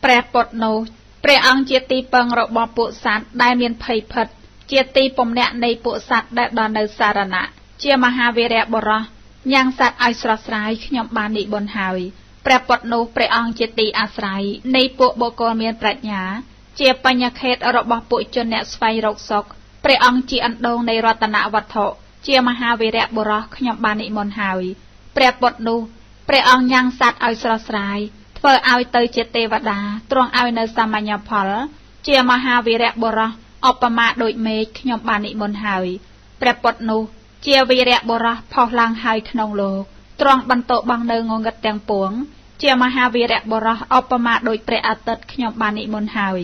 ព្រះពុទ្ធនោះព្រះអង្គជាទីពឹងរបស់ពួកសត្វដែលមានភ័យភិតជាទីពំនាក់នៃពួកសត្វដែលដល់នៅសារណៈជាមហាវីរៈបុរសញ៉ាំងសត្វឲ្យស្រស់ស្រាយខ្ញុំបាននិមន្តហើយព្រះពុទ្ធនោះព្រះអង្គជាទីអាស្រ័យនៃពួកបុគ្គលមានប្រាជ្ញាជាបញ្ញខេតរបស់ពួកជនអ្នកស្វែងរកសុខព្រះអង្គជាអណ្ដូងនៃរតនវត្ថុជាមហាវីរៈបុរសខ្ញុំបាននិមន្តហើយព្រះពុទ្ធនោះព្រះអង្គញ៉ាំងសត្វឲ្យស្រស់ស្រាយធ្វើឲ្យទៅជាទេវតាទ្រង់ឲ្យនៅសាមញ្ញផលជាមហាវីរៈបុរសឧបមាដូចមេឃខ្ញុំបាននិមន្តហើយព្រះពុទ្ធនោះជាវីរៈបុរសផុសឡើងហើយក្នុងលោកទ្រង់បន្តបង់នៅងងឹតទាំងពួងជាមហាវីរៈបុរសឧបមាដូចព្រះអាទិត្យខ្ញុំបាននិមន្តហើយ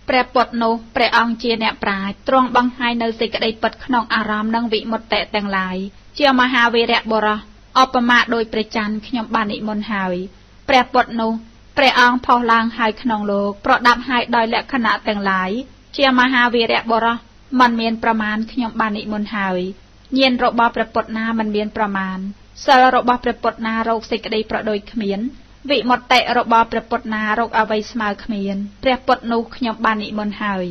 ព្រះពុទ្ធនោះព្រះអង្គជាអ្នកប្រាជ្ញទ្រង់បង្ហាញនៅសេចក្តីពិតក្នុងអារម្មណ៍និងវិមុតតិទាំងឡាយជាមហាវីរៈបុរសឧបមាដូចព្រះច័ន្ទខ្ញុំបាននិមន្តហើយព្រះពុទ្ធនោះព្រះអង្គផុសឡើងហើយក្នុងលោកប្រដាប់ហើយដោយលក្ខណៈទាំងឡាយជាមហាវីរៈបុរសមិនមានប្រមាណខ្ញុំបាននិមន្តហើយញាណរបស់ព្រះពុទ្ធណាមិនមានប្រមាណសិលរបស់ព្រះពុទ្ធណារកសេចក្តីប្រដូចគ្មានវិមុតតិរបស់ព្រះពុទ្ធណារកអ្វីស្មើគ្មានព្រះពុទ្ធនោះខ្ញុំបាននិមន្តហើយ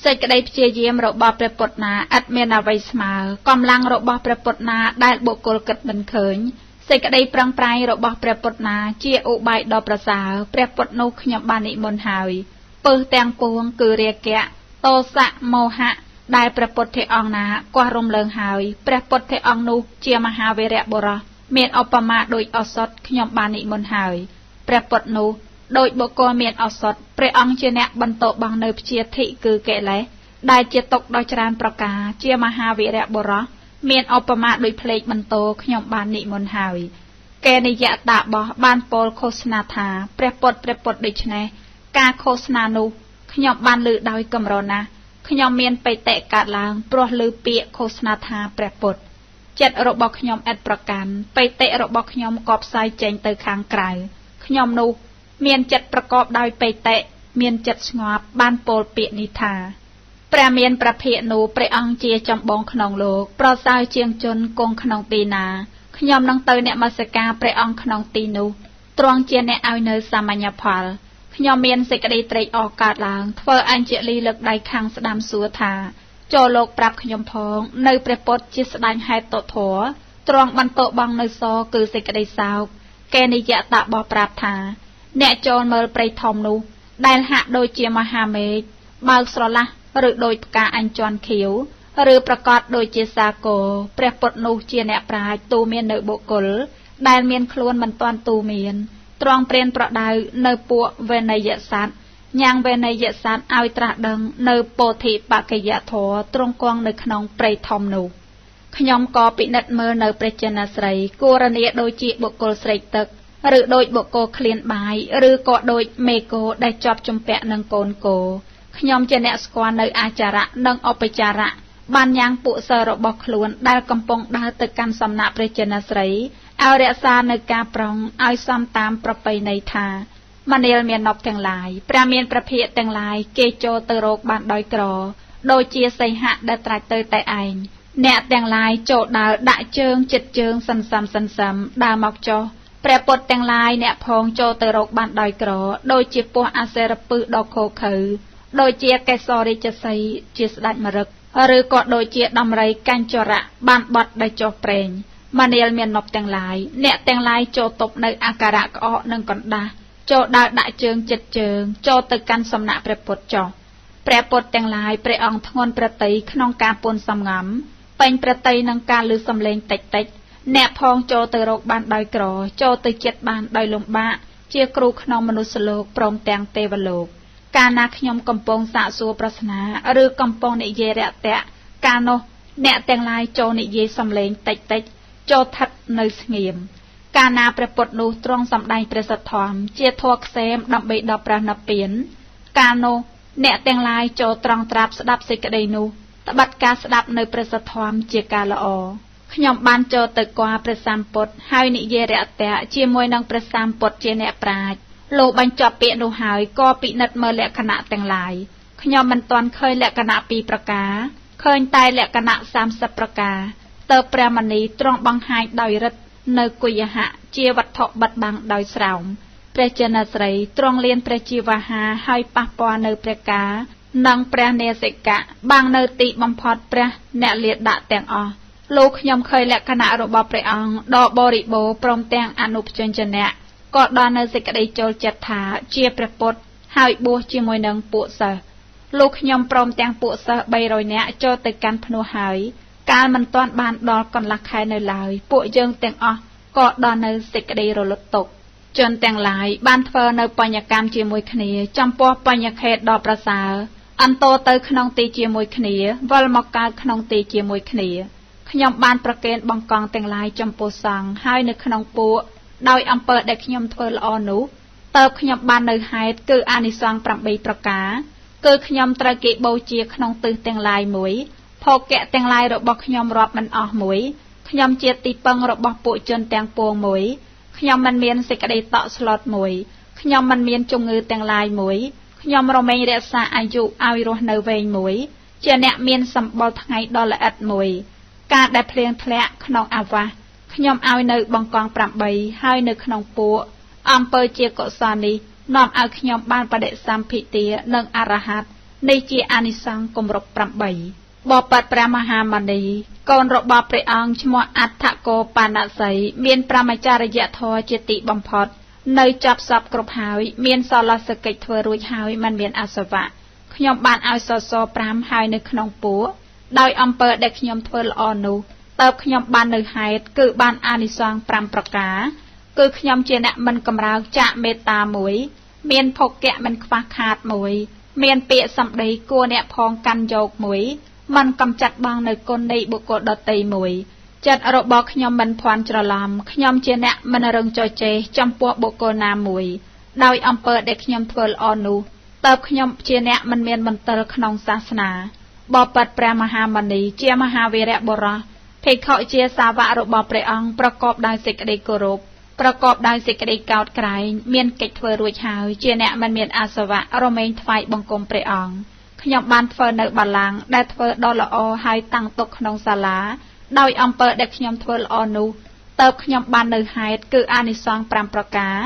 សេចក្តីព្យាយាមរបស់ព្រះពុទ្ធណាឥតមានអ្វីស្មើកម្លាំងរបស់ព្រះពុទ្ធណាដែលបុគ្គលគិតមិនឃើញសេចក្តីប្រឹងប្រែងរបស់ព្រះពុទ្ធណាជាឧបាយដ៏ប្រសើរព្រះពុទ្ធនោះខ្ញុំបាននិមន្តហើយពឹសទាំងពួងគឺរាគៈទោសៈមោហៈដែលព្រះពុទ្ធអង្គណាគាស់រំលើងហើយព្រះពុទ្ធអង្គនោះជាមហាវីរៈបុរសមានឧបមាដូចឱសថខ្ញុំបាននិមន្តហើយព្រះពុទ្ធនោះដោយបុគ្គលមានឱសថព្រះអង្គជាអ្នកបន្តបង់នៅព្យាធិគឺកិលេសដែលជាទុក្ខដ៏ច្រើនប្រការជាមហាវីរៈបុរសមានឧបមាដូចភ្លេចបន្តខ្ញុំបាននិមន្តហើយកេនិយតាបោះបានពោលឃោសនាថាព្រះពុទ្ធដូច្នេះការឃោសនានោះខ្ញុំបានលើដោយកម្រណាស់ខ្ញុំមានបេតិកើតឡើងព្រោះលើពាក្យឃោសនាថាព្រះពុទ្ធចិត្តរបស់ខ្ញុំឥតប្រកាន់បេតិរបស់ខ្ញុំក៏ផ្សាយចេញទៅខាងក្រៅខ្ញុំនោះមានចិត្តប្រកបដោយបេតិមានចិត្តស្ងប់បានពោលពាក្យនេះថាព្រះមានប្រភិនោះព្រះអង្គជាចម្បងក្នុងលោកប្រសើរជាងជនគង់ក្នុងទីណាខ្ញុំនឹងទៅនមស្ការព្រះអង្គក្នុងទីនោះទ្រង់ជាអ្នកឲ្យនៅសាមញ្ញផលខ្ញុំមានសេចក្តីត្រេកអរកើតឡើងធ្វើអញ្ជលីលើកដៃខាងស្ដាំសួរថាចូលលោកប្រាប់ខ្ញុំផងនៅព្រះពុទ្ធជាស្ដេចហេតុធម៌ទ្រង់បន្តបង់នៅសគឺសេចក្តីសោកកេនិយតបោះប្រាប់ថាអ្នកចូលមើលព្រៃធំនោះដែលហាក់ដូចជាមហាមេឃបើកស្រឡះឬដូចផ្កាអញ្ជន់ខៀវឬប្រកាសដូចជាសាគរព្រះពុទ្ធនោះជាអ្នកប្រាជ្ញទូមាននៅបុគ្គលដែលមានខ្លួនមិនទាន់ទូមានទ្រង់ព្រានប្រដៅនៅពួកវេនយស័តញ៉ាំងវេនយស័តឲ្យត្រាស់ដឹងនៅពោធិបក្កយធម៌ទ្រង់គង់នៅក្នុងព្រៃធំនោះខ្ញុំក៏ពិនិត្យមើលនៅព្រះចិនស្រីគូរនីដូចជាបុគ្គលស្រេកទឹកឬដូចបុគ្គលឃ្លានបាយឬក៏ដូចមេគោដែលជាប់ជំពាក់នឹងកូនគោខ្ញុំជាអ្នកស្គាល់នៅអាចារៈនិងឧបចារៈបានញ៉ាំងពួកសិស្សរបស់ខ្លួនដែលកំពុងដើរទៅកាន់សំណាក់ព្រះចិនស្រីឲ្យរក្សានៅការប្រងឲ្យសមតាមប្រពៃណីថាមនាលមាននប់ទាំងឡាយព្រះមានប្រភិយទាំងឡាយគេចូលទៅរកបានដោយក្រដូចជាសីហៈដែលត្រាច់ទៅតែឯងអ្នកទាំងឡាយចូលដើរដាក់ជើងចិត្តជើងសន្សំដើរមកចុះព្រះពុទ្ធទាំងឡាយអ្នកផងចូលទៅរកបានដោយក្រដូចជាពស់អសេរពឹសដ៏ខូខើដូចជាកេសរិជសីជាស្ដេចមរឹកឬក៏ដូចជាដំរីកញ្ចរៈបានបត់ដោយចុះប្រេងមនាលមាននប់ទាំងឡាយអ្នកទាំងឡាយចូលតប់នៅអាការៈក្អកនិងកណ្ដាស់ចូលដើរដាក់ជើងចិត្តជើងចូលទៅកាន់សំណាក់ព្រះពុទ្ធចុះព្រះពុទ្ធទាំងឡាយព្រះអង្គធ្ងន់ប្រតិក្នុងការពន់សំងំពេញប្រតិនឹងការលើសំឡេងតិចអ្នកផងចូលទៅរកបានដោយក្រចូលទៅចិត្តបានដោយលំបាកជាគ្រូក្នុងមនុស្សលោកព្រមទាំងទេវលោកកាលណាខ្ញុំកំពុងសាកសួរប្រស្នាឬកំពុងនិយាយរយៈកាលនោះអ្នកទាំងឡាយចូលនិយាយសំឡេងតិចចូលថិតនៅស្ងៀមកាលណាព្រះពុទ្ធនោះទ្រង់សម្ដែងព្រះសទ្ធធម្មជាធម៌ខ្សែមដើម្បីដល់ព្រះនិព្វានកាលនោះអ្នកទាំងឡាយចូលត្រង់ត្រាប់ស្ដាប់សេចក្តីនោះត្បិតការស្ដាប់នៅព្រះសទ្ធធម្មជាការល្អខ្ញុំបានចូលទៅគាល់ព្រះសម្ពុទ្ធហើយនិយាយរយៈជាមួយនឹងព្រះសម្ពុទ្ធជាអ្នកប្រាជ្ញលោកបញ្ចប់ពាក្យនោះហើយក៏ពិនិត្យមើលលក្ខណៈទាំងឡាយខ្ញុំមិនទាន់ឃើញលក្ខណៈ2ប្រការឃើញតែលក្ខណៈ30ប្រការទើបព្រះមនីទ្រង់បង្ហាញដោយឫទ្ធិនៅគុយហៈជាវត្ថុបិទបាំងដោយស្រោម ព្រះចនស្រីទ្រង់លៀនព្រះជីវហាហើយប៉ះពាល់នៅព្រះការនិងព្រះនេសិកៈបាំងនៅទីបំផុតព្រះអ្នកលាដាក់ទាំងអស់លោកខ្ញុំឃើញលក្ខណៈរបស់ព្រះអង្គដ៏បរិបូរណ៍ព្រមទាំងអនុព្យញ្ជនៈក៏ដល់នៅសេចក្តីចូលចិត្តថាជាព្រះពុទ្ធហើយបួសជាមួយនឹងពួកសិស្សលោកខ្ញុំព្រមទាំងពួកសិស្ស300នាក់ចូលទៅកាន់ភ្នោះហើយកាលមិនទាន់បានដល់កន្លះខែនៅឡើយពួកយើងទាំងអស់ក៏ដល់នៅសេចក្តីរលត់ទុក្ខជនទាំងឡាយបានធ្វើនៅបញ្ញកម្មជាមួយគ្នាចំពោះបញ្ញខេតដ៏ប្រសើរអន្តរទៅក្នុងទីជាមួយគ្នាវិលមកកើតក្នុងទីជាមួយគ្នាខ្ញុំបានប្រគេនបង្កង់ទាំងឡាយចំពោះសង្ឃហើយនៅក្នុងពួកដោយអំពើដែលខ្ញុំធ្វើល្អនោះតើបខ្ញុំបាននៅហេតុគឺអានិសង្ស8ប្រការគឺខ្ញុំត្រូវគេបូជាក្នុងទិសទាំងឡាយមួយភោគៈទាំងឡាយរបស់ខ្ញុំរាប់មិនអស់មួយខ្ញុំជាទីពឹងរបស់ពួកជនទាំងពួងមួយខ្ញុំមិនមានសេចក្តីតក់ស្លុតមួយខ្ញុំមិនមានជំងឺទាំងឡាយមួយខ្ញុំរមែងរក្សាអាយុឲ្យរស់នៅវែងមួយជាអ្នកមានសម្បុរថ្ងៃដ៏ល្អិតមួយការដែលភ្លៀងធ្លាក់ក្នុងអាវាសខ្ញុំឲ្យនៅបង្កង់8ហើយនៅក្នុងពួកអំពើជាកុសលនេះនាំឲ្យខ្ញុំបានបដិសម្ភិទានិងអរហត្តនេះជាអានិសង្សគម្រប់8បបិទ្ធព្រះមហាមុនីកូនរបស់ព្រះអង្គឈ្មោះអដ្ឋកោបានសីមានប្រមចារយធម៌ជាទីបំផុតនៅចប់សពគ្រប់ហើយមានសលសកិច្ចធ្វើរួចហើយមិនមានអសវៈខ្ញុំបានឲ្យសសរ5ហើយនៅក្នុងពួកដោយអំពើដែលខ្ញុំធ្វើល្អនោះតើបខ្ញុំបាននៅហេតុគឺបានអានិសង្ស5ប្រការគឺខ្ញុំជាអ្នកមិនកម្រើកចាកមេត្តាមួយមានភោគៈមិនខ្វះខាតមួយមានពាក្យសម្ដីគួរអ្នកផងកាន់យកមួយមិនកំចាត់បងនៅគុណនៃបុគ្គលដទៃមួយចិត្តរបស់ខ្ញុំមិនភ័ន្តច្រឡំខ្ញុំជាអ្នកមិនរឹងចោចេះចំពោះបុគ្គលណាមួយដោយអំពើដែលខ្ញុំធ្វើល្អនោះតើបខ្ញុំជាអ្នកមិនមានមន្ទិលក្នុងសាសនាបបិទ្ធព្រះមហាមុនីជាមហាវីរៈបុរសភិក្ខុជាសាវករបស់ព្រះអង្គប្រកបដោយសេចក្តីគោរពប្រកបដោយសេចក្តីកោតក្រែងមានកិច្ចធ្វើរួចហើយជាអ្នកមិនមានអាសវៈរមែងថ្វាយបង្គំព្រះអង្គខ្ញុំបានធ្វើនៅបល្ល័ង្កដែលធ្វើដ៏ល្អហើយតាំងទុកក្នុងសាលាដោយអំពើដែលខ្ញុំធ្វើល្អនោះតើបខ្ញុំបាននៅហេតុគឺអានិសង្ស5ប្រការ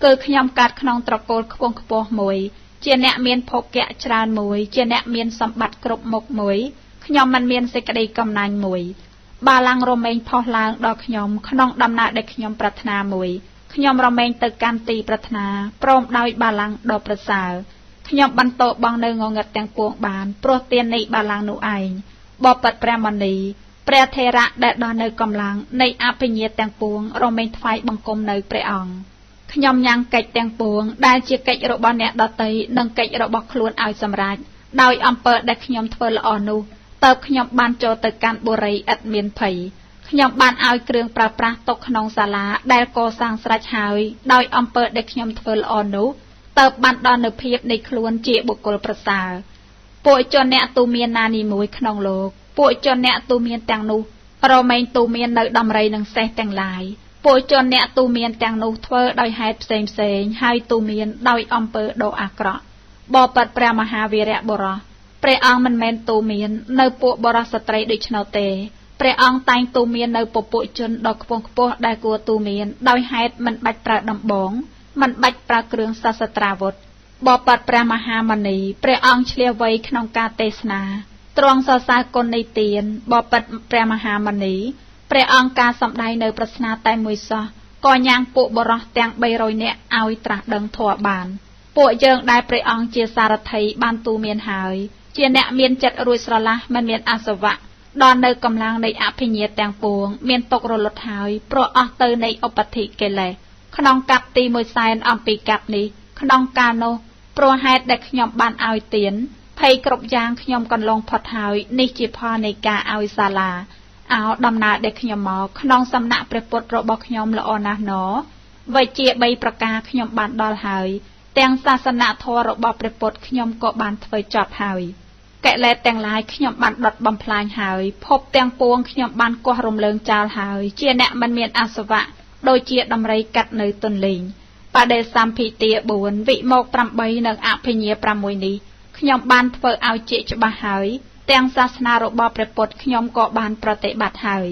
គឺខ្ញុំកើតក្នុងត្រកូលខ្ពង់ខ្ពស់មួយជាអ្នកមានភោគៈច្រើនមួយជាអ្នកមានសម្បត្តិគ្រប់មុខមួយខ្ញុំមិនមានសេចក្តីកំណាញ់មួយបាឡាំងរមែងផុសឡើងដល់ខ្ញុំក្នុងដំណើរដែលខ្ញុំប្រាថ្នាមួយខ្ញុំរមែងទៅកាន់ទីប្រាថ្នាព្រមដោយបាឡាំងដ៏ប្រសើរខ្ញុំបន្តបងនៅងងឹតទាំងពួងបានព្រោះទាននៃបាឡាំងនោះឯងបបិទ្ធព្រះមុនីព្រះថេរៈដែលដល់នៅកម្លាំងនៃអភិញ្ញាទាំងពួងរមែងថ្វាយបង្គំនៅព្រះអង្គខ្ញុំញ៉ាំងកិច្ចទាំងពួងដែលជាកិច្ចរបស់អ្នកដទៃនិងកិច្ចរបស់ខ្លួនឲ្យសម្រេចដោយអំពើដែលខ្ញុំធ្វើល្អនោះតើបខ្ញុំបានចូលទៅកាន់បុរីឥតមានភ័យខ្ញុំបានឲ្យគ្រឿងប្រើប្រាស់ទុកក្នុងសាលាដែលកសាងស្រេចហើយដោយអំពើដែលខ្ញុំធ្វើល្អនោះតើបបានដល់នូវភាពនៃខ្លួនជាបុគ្គលប្រសើរពួកជនអ្នកទូមានណានីមួយក្នុងលោកពួកជនអ្នកទូមានទាំងនោះរមែងទូមាននៅដំរីនិងសេះទាំងឡាយពួកជនអ្នកទូមានទាំងនោះធ្វើដោយហេតុផ្សេងហើយទូមានដោយអំពើដ៏អាក្រក់បបិទ្ធព្រះមហាវីរៈបុរសព្រះអង្គមិនមែនទូមាននៅពួកបរិសុទ្ធស្ត្រីដូច្នោះទេព្រះអង្គតែងទូមាននៅពពួកជនដ៏ខ្ពង់ខ្ពស់ដែលគួរទូមានដោយហេតុមិនបាច់ប្រើដំបងមិនបាច់ប្រើគ្រឿងសាស្ត្រាវុធបបិទ្ធព្រះមហាមុនីព្រះអង្គឆ្លៀសវៃក្នុងការទេសនាទ្រង់សរសើរគុណនៃទានបបិទ្ធព្រះមហាមុនីព្រះអង្គការសម្ដែងនៅប្រស្នាតែមួយសោះក៏ញ៉ាំងពួកបរិសុទ្ធទាំង300នាក់ឲ្យត្រាស់ដឹងធម៌បានពួកយើងដែលព្រះអង្គជាសារថីបានទូមានហើយជាអ្នកមានចិត្តរួចស្រឡះមិនមានអាសវៈដល់នៅកម្លាំងនៃអភិញ្ញាទាំងពួងមានទុករលត់ហើយព្រោះអស់ទៅនៃឧបធិកិលេសក្នុងកាប់ទី100,000អំពីកាប់នេះក្នុងកាលនោះព្រោះហេតុដែលខ្ញុំបានឲ្យទានភ័យគ្រប់យ៉ាងខ្ញុំកន្លងផុតហើយនេះជាផលនៃការឲ្យសាលាអោដំណើរដែលខ្ញុំមកក្នុងសំណាក់ព្រះពុទ្ធរបស់ខ្ញុំល្អណាស់ណវិជ្ជា3ប្រការខ្ញុំបានដល់ហើយទាំងសាសនាធម៌របស់ព្រះពុទ្ធខ្ញុំក៏បានធ្វើចប់ហើយកិលេសទាំងឡាយខ្ញុំបានដុតបំផ្លាញហើយភពទាំងពួងខ្ញុំបានកោះរំលើងចោលហើយជាអ្នកមិនមានអាសវៈដូចជាដំរីកាត់នៅទន្លេងបដិសម្ភិទា4វិមោក8និងអភិញ្ញា6នេះខ្ញុំបានធ្វើឲ្យជាច្បាស់ហើយទាំងសាសនារបស់ព្រះពុទ្ធខ្ញុំក៏បានប្រតិបត្តិហើយ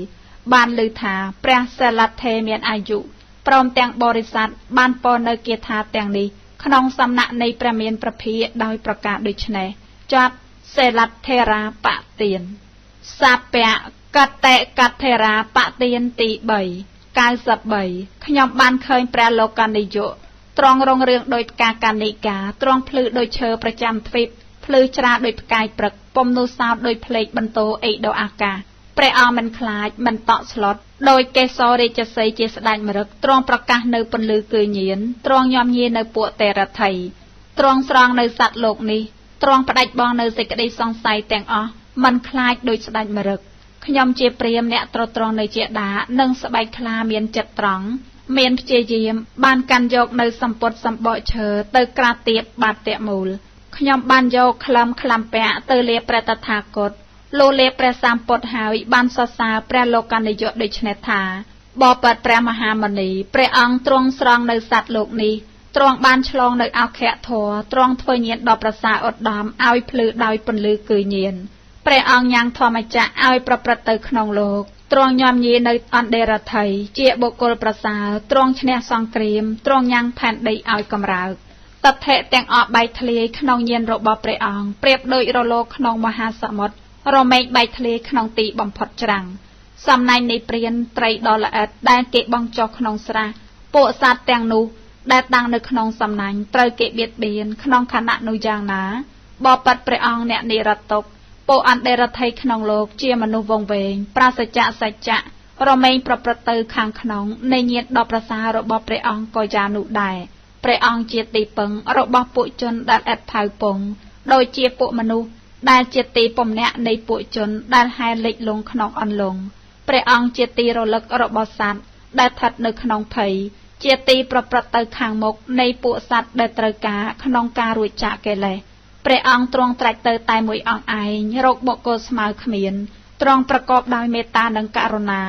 បានឮថាព្រះសិលត្ថេមានអាយុ ព្រមទាំងបរិស័ទបានពោលនៅគាថាទាំងនេះក្នុងសំណាក់នៃព្រះមានប្រភិដោយប្រការដូចនេះជាប់សេលថេរាបទានសាពៈកតេកថេរាបទានទី3 93ខ្ញុំបានឃើញព្រះលោកនិយមត្រង់រងរឿងដោយផ្កាកានិកាត្រង់ភ្លឺដោយឈើប្រចាំទ្វីបភ្លឺច្រាលដោយផ្កាយព្រឹកពុំនោះសោតដោយភ្លេចបន្ទោអេដោអាកាសព្រះអង្គមិនខ្លាចមិនតក់ស្លុតដោយកេសររាជសីជាស្ដេចមរឹកទ្រង់ប្រកាសនៅពន្លឺគឺញៀនទ្រង់ញោមញីនៅពួកទេរថីទ្រង់ស្រង់នៅសត្វលោកនេះទ្រង់ផ្ដាច់បងនៅសេចក្តីសង្ស័យទាំងអស់មិនខ្លាចដោយស្ដេចមរឹកខ្ញុំជាព្រាហ្មណ៍អ្នកត្រត្រង់នៅជាដានិងស្បែកខ្លាមានចិត្តត្រង់មានព្យាយាមបានកាន់យកនៅសម្ពុតសម្បកឈើទៅក្រាទៀបបាតតមូលខ្ញុំបានយកក្លំក្លាំពាក់ទៅលាព្រះតថាគតលុះលាព្រះសម្ពុទ្ធហើយបានសរសើរព្រះលោកនិយមដូចនេះថាបបិទ្ធព្រះមហាមុនីព្រះអង្គទ្រង់ស្រង់នៅសត្វលោកនេះទ្រង់បានឆ្លងនៅអខធរទ្រង់ធ្វើញាណដល់ប្រសាឧត្តមឲ្យភ្លឺដោយពន្លឺគឺញាណព្រះអង្គញ៉ាំងធម្មចក្រឲ្យប្រព្រឹត្តទៅក្នុងលោកទ្រង់ញោមញីនៅអន្តរថីជាបុគ្គលប្រសើរទ្រង់ឈ្នះសង្គ្រាមទ្រង់ញ៉ាំងផែនដីឲ្យកម្រើកតថៈទាំងអស់បែកធ្លាយក្នុងញាណរបស់ព្រះអង្គប្រៀបដូចរលកក្នុងមហាសមុទ្ររមែងបែកធ្លាយក្នុងទីបំផុតច្រាំងសំណាញ់នៃព្រានត្រីដ៏ល្អិតដែលគេបង់ចុះក្នុងស្រះពួកសត្វទាំងនោះដែលតាំងនៅក្នុងសំណាញ់ត្រូវគេបៀតបៀនក្នុងខណៈនោះយ៉ាងណាបបិទ្ធព្រះអង្គអ្នកនិរតុបពួកអន្តរថីក្នុងលោកជាមនុស្សវង្វេងប្រាសចាកសច្ចៈរមែងប្រព្រឹត្តទៅខាងក្នុងនៃញាណដ៏ប្រសើររបស់ព្រះអង្គក៏យ៉ាងនោះដែរព្រះអង្គជាទីពឹងរបស់ពួកជនដែលឥតផៅពងដូចជាពួកមនុស្សដែលជាទីពំនាក់នៃពួកជនដែលហែលិចលងក្នុងអន្លង់ព្រះអង្គជាទីរលឹករបស់សត្វដែលស្ថិតនៅក្នុងភ័យជាទីប្រព្រឹត្តទៅខាងមុខនៃពួកសត្វដែលត្រូវការក្នុងការរួចចាកកិលេសព្រះអង្គទ្រង់ត្រាច់ទៅតែមួយអង្គឯងរកបុគ្គលស្មើគ្មានទ្រង់ប្រកបដោយមេត្តានិងករុណា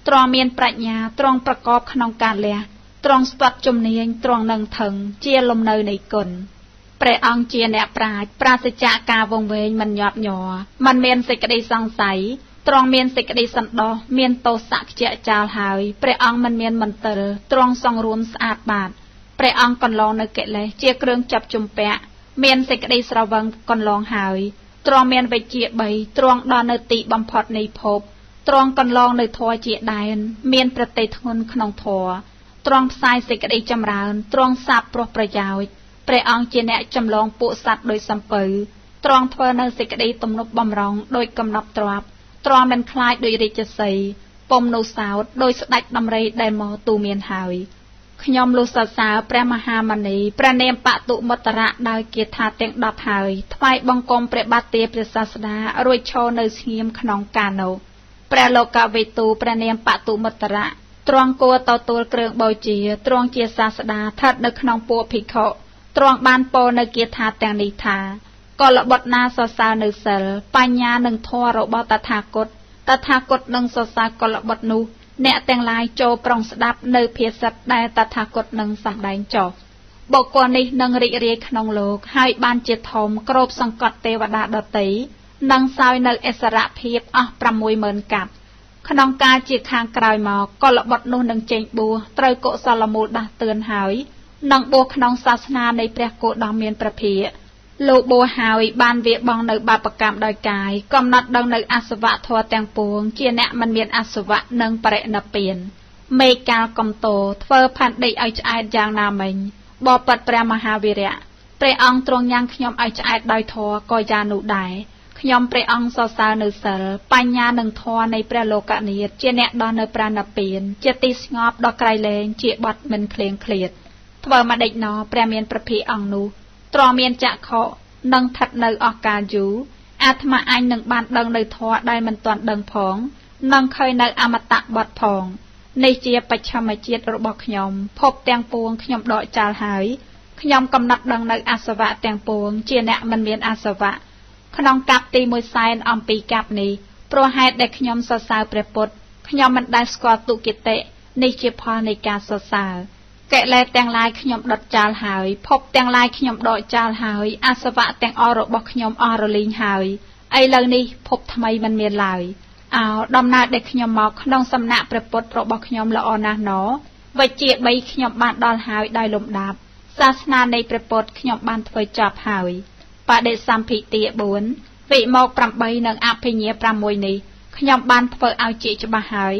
ទ្រង់មានប្រាជ្ញាទ្រង់ប្រកបក្នុងការលះទ្រង់ស្ទាត់ជំនាញទ្រង់នឹងថឹងជាលំនៅនៃគុណព្រះអង្គជាអ្នកប្រាជ្ញប្រាសចាកការវង្វេងមិនញាប់ញ័រមិនមានសេចក្តីសង្ស័យទ្រង់មានសេចក្តីសន្តោសមានទោសៈខ្ជាក់ចាលហើយព្រះអង្គមិនមានមន្ទិលទ្រង់សង្រួមស្អាតបាតព្រះអង្គកន្លងនៅកិលេសជាគ្រឿងចាប់ជំពាក់មានសេចក្តីស្រវឹងកន្លងហើយទ្រង់មានវិជ្ជា3ទ្រង់ដល់នៅទីបំផុតនៃភពទ្រង់កន្លងនៅធម៌ជាដែនមានប្រតិធ្ងន់ក្នុងធម៌ទ្រង់ផ្សាយសេចក្តីចម្រើនទ្រង់សាបព្រោះប្រយោជន៍ព្រះអង្គជាអ្នកចម្លងពួកសត្វដោយសំពៅទ្រង់ធ្វើនៅសេចក្តីទំនប់បំរុងដោយកំណប់ទ្របទ្រង់មិនខ្លាចដោយរាជសីពុំនោះសោតដោយស្ដេចដំរីដែលមកទូមានហើយខ្ញុំលុះសរសើរព្រះមហាមុនីព្រះនាមបតុមុត្តរៈដោយគាថាទាំង10ហើយថ្វាយបង្គំព្រះបាទទាព្រះសាស្តារួចឈរនៅស្ងៀមក្នុងការនោះព្រះលោកវេទូព្រះនាមបតុមុត្តរៈទ្រង់គួរទទួលគ្រឿងបូជាទ្រង់ជាសាស្តាស្ថិតនៅក្នុងពួកភិក្ខុទ្រង់បានពោលនៅគាថាទាំងនេះថាកុលបុត្រណាសរសើរនៅសិលបញ្ញានិងធម៌របស់តថាគតនឹងសរសើរកុលបុត្រនោះអ្នកទាំងឡាយចូលប្រុងស្ដាប់នៅភាសិតដែលតថាគតនឹងសម្ដែងចុះបុគ្គលនេះនឹងរីករាយក្នុងលោកហើយបានជាធំគ្របសង្កត់ទេវតាដតីនឹងសោយនៅអិសរភាពអស់ 60000 កាប់ក្នុងកាលជាខាងក្រោយមកកុលបុត្រនោះនឹងចេញបួសត្រូវកុសលមូលដាស់តឿនហើយនឹងបួសក្នុងសាសនានៃព្រះគោដ៏មានព្រះភិក្ខលោកបួសហើយបានវាបង់នៅបាបកម្មដោយកាយកំណត់ដឹងនៅអសវៈធម៌ទាំងពួងជាអ្នកមិនមានអសវៈនិងបរិនិព្វានមេកាលកំតោធ្វើផាន់ដីឲ្យឆ្អែតយ៉ាងណាមិញបបិទ្ធព្រះមហាវីរៈព្រះអង្គទ្រង់ញ៉ាំងខ្ញុំឲ្យឆ្អែតដោយធម៌ក៏យ៉ាងនោះដែរខ្ញុំព្រះអង្គសរសើរនៅសិលបញ្ញានិងធម៌នៃព្រះលោកនាថជាអ្នកដល់នៅព្រះនិព្វានជាទីស្ងប់ដ៏ក្រៃលែងជាបត់មិនឃ្លៀងឃ្លាតធ្វើមកដេចណោព្រះមានព្រះភិក្ខអង្គនោះទ្រង់មានចក្ខុនឹងស្ថិតនៅអស់កាលយូរអាត្មាអញនឹងបានដឹងនៅធម៌ដែលមិនទាន់ដឹងផងនឹងឃើញនៅអមតៈបទផងនេះជាបច្ឆមជាតិរបស់ខ្ញុំភពទាំងពួងខ្ញុំដកចោលហើយខ្ញុំកំណត់ដឹងនៅអសវៈទាំងពួងជាអ្នកមិនមានអសវៈក្នុងកាប់ទី100,000អំពីកាប់នេះព្រោះហេតុដែលខ្ញុំសរសើរព្រះពុទ្ធខ្ញុំមិនដែលស្គាល់ទុគតិនេះជាផលនៃការសរសើរកិលេសទាំងឡាយខ្ញុំដុតចោលហើយភពទាំងឡាយខ្ញុំដកចោលហើយអសវៈទាំងអស់របស់ខ្ញុំអស់រលីងហើយឥឡូវនេះភពថ្មីមិនមានឡើយដំណើរដែលខ្ញុំមកក្នុងសំណាក់ព្រះពុទ្ធរបស់ខ្ញុំល្អណាស់ណ វិជ្ជា3ខ្ញុំបានដល់ហើយដោយលំដាប់សាសនានៃព្រះពុទ្ធខ្ញុំបានធ្វើចប់ហើយបដិសម្ភិទា4វិមោក8និងអភិញ្ញា6នេះខ្ញុំបានធ្វើឲ្យជាច្បាស់ហើយ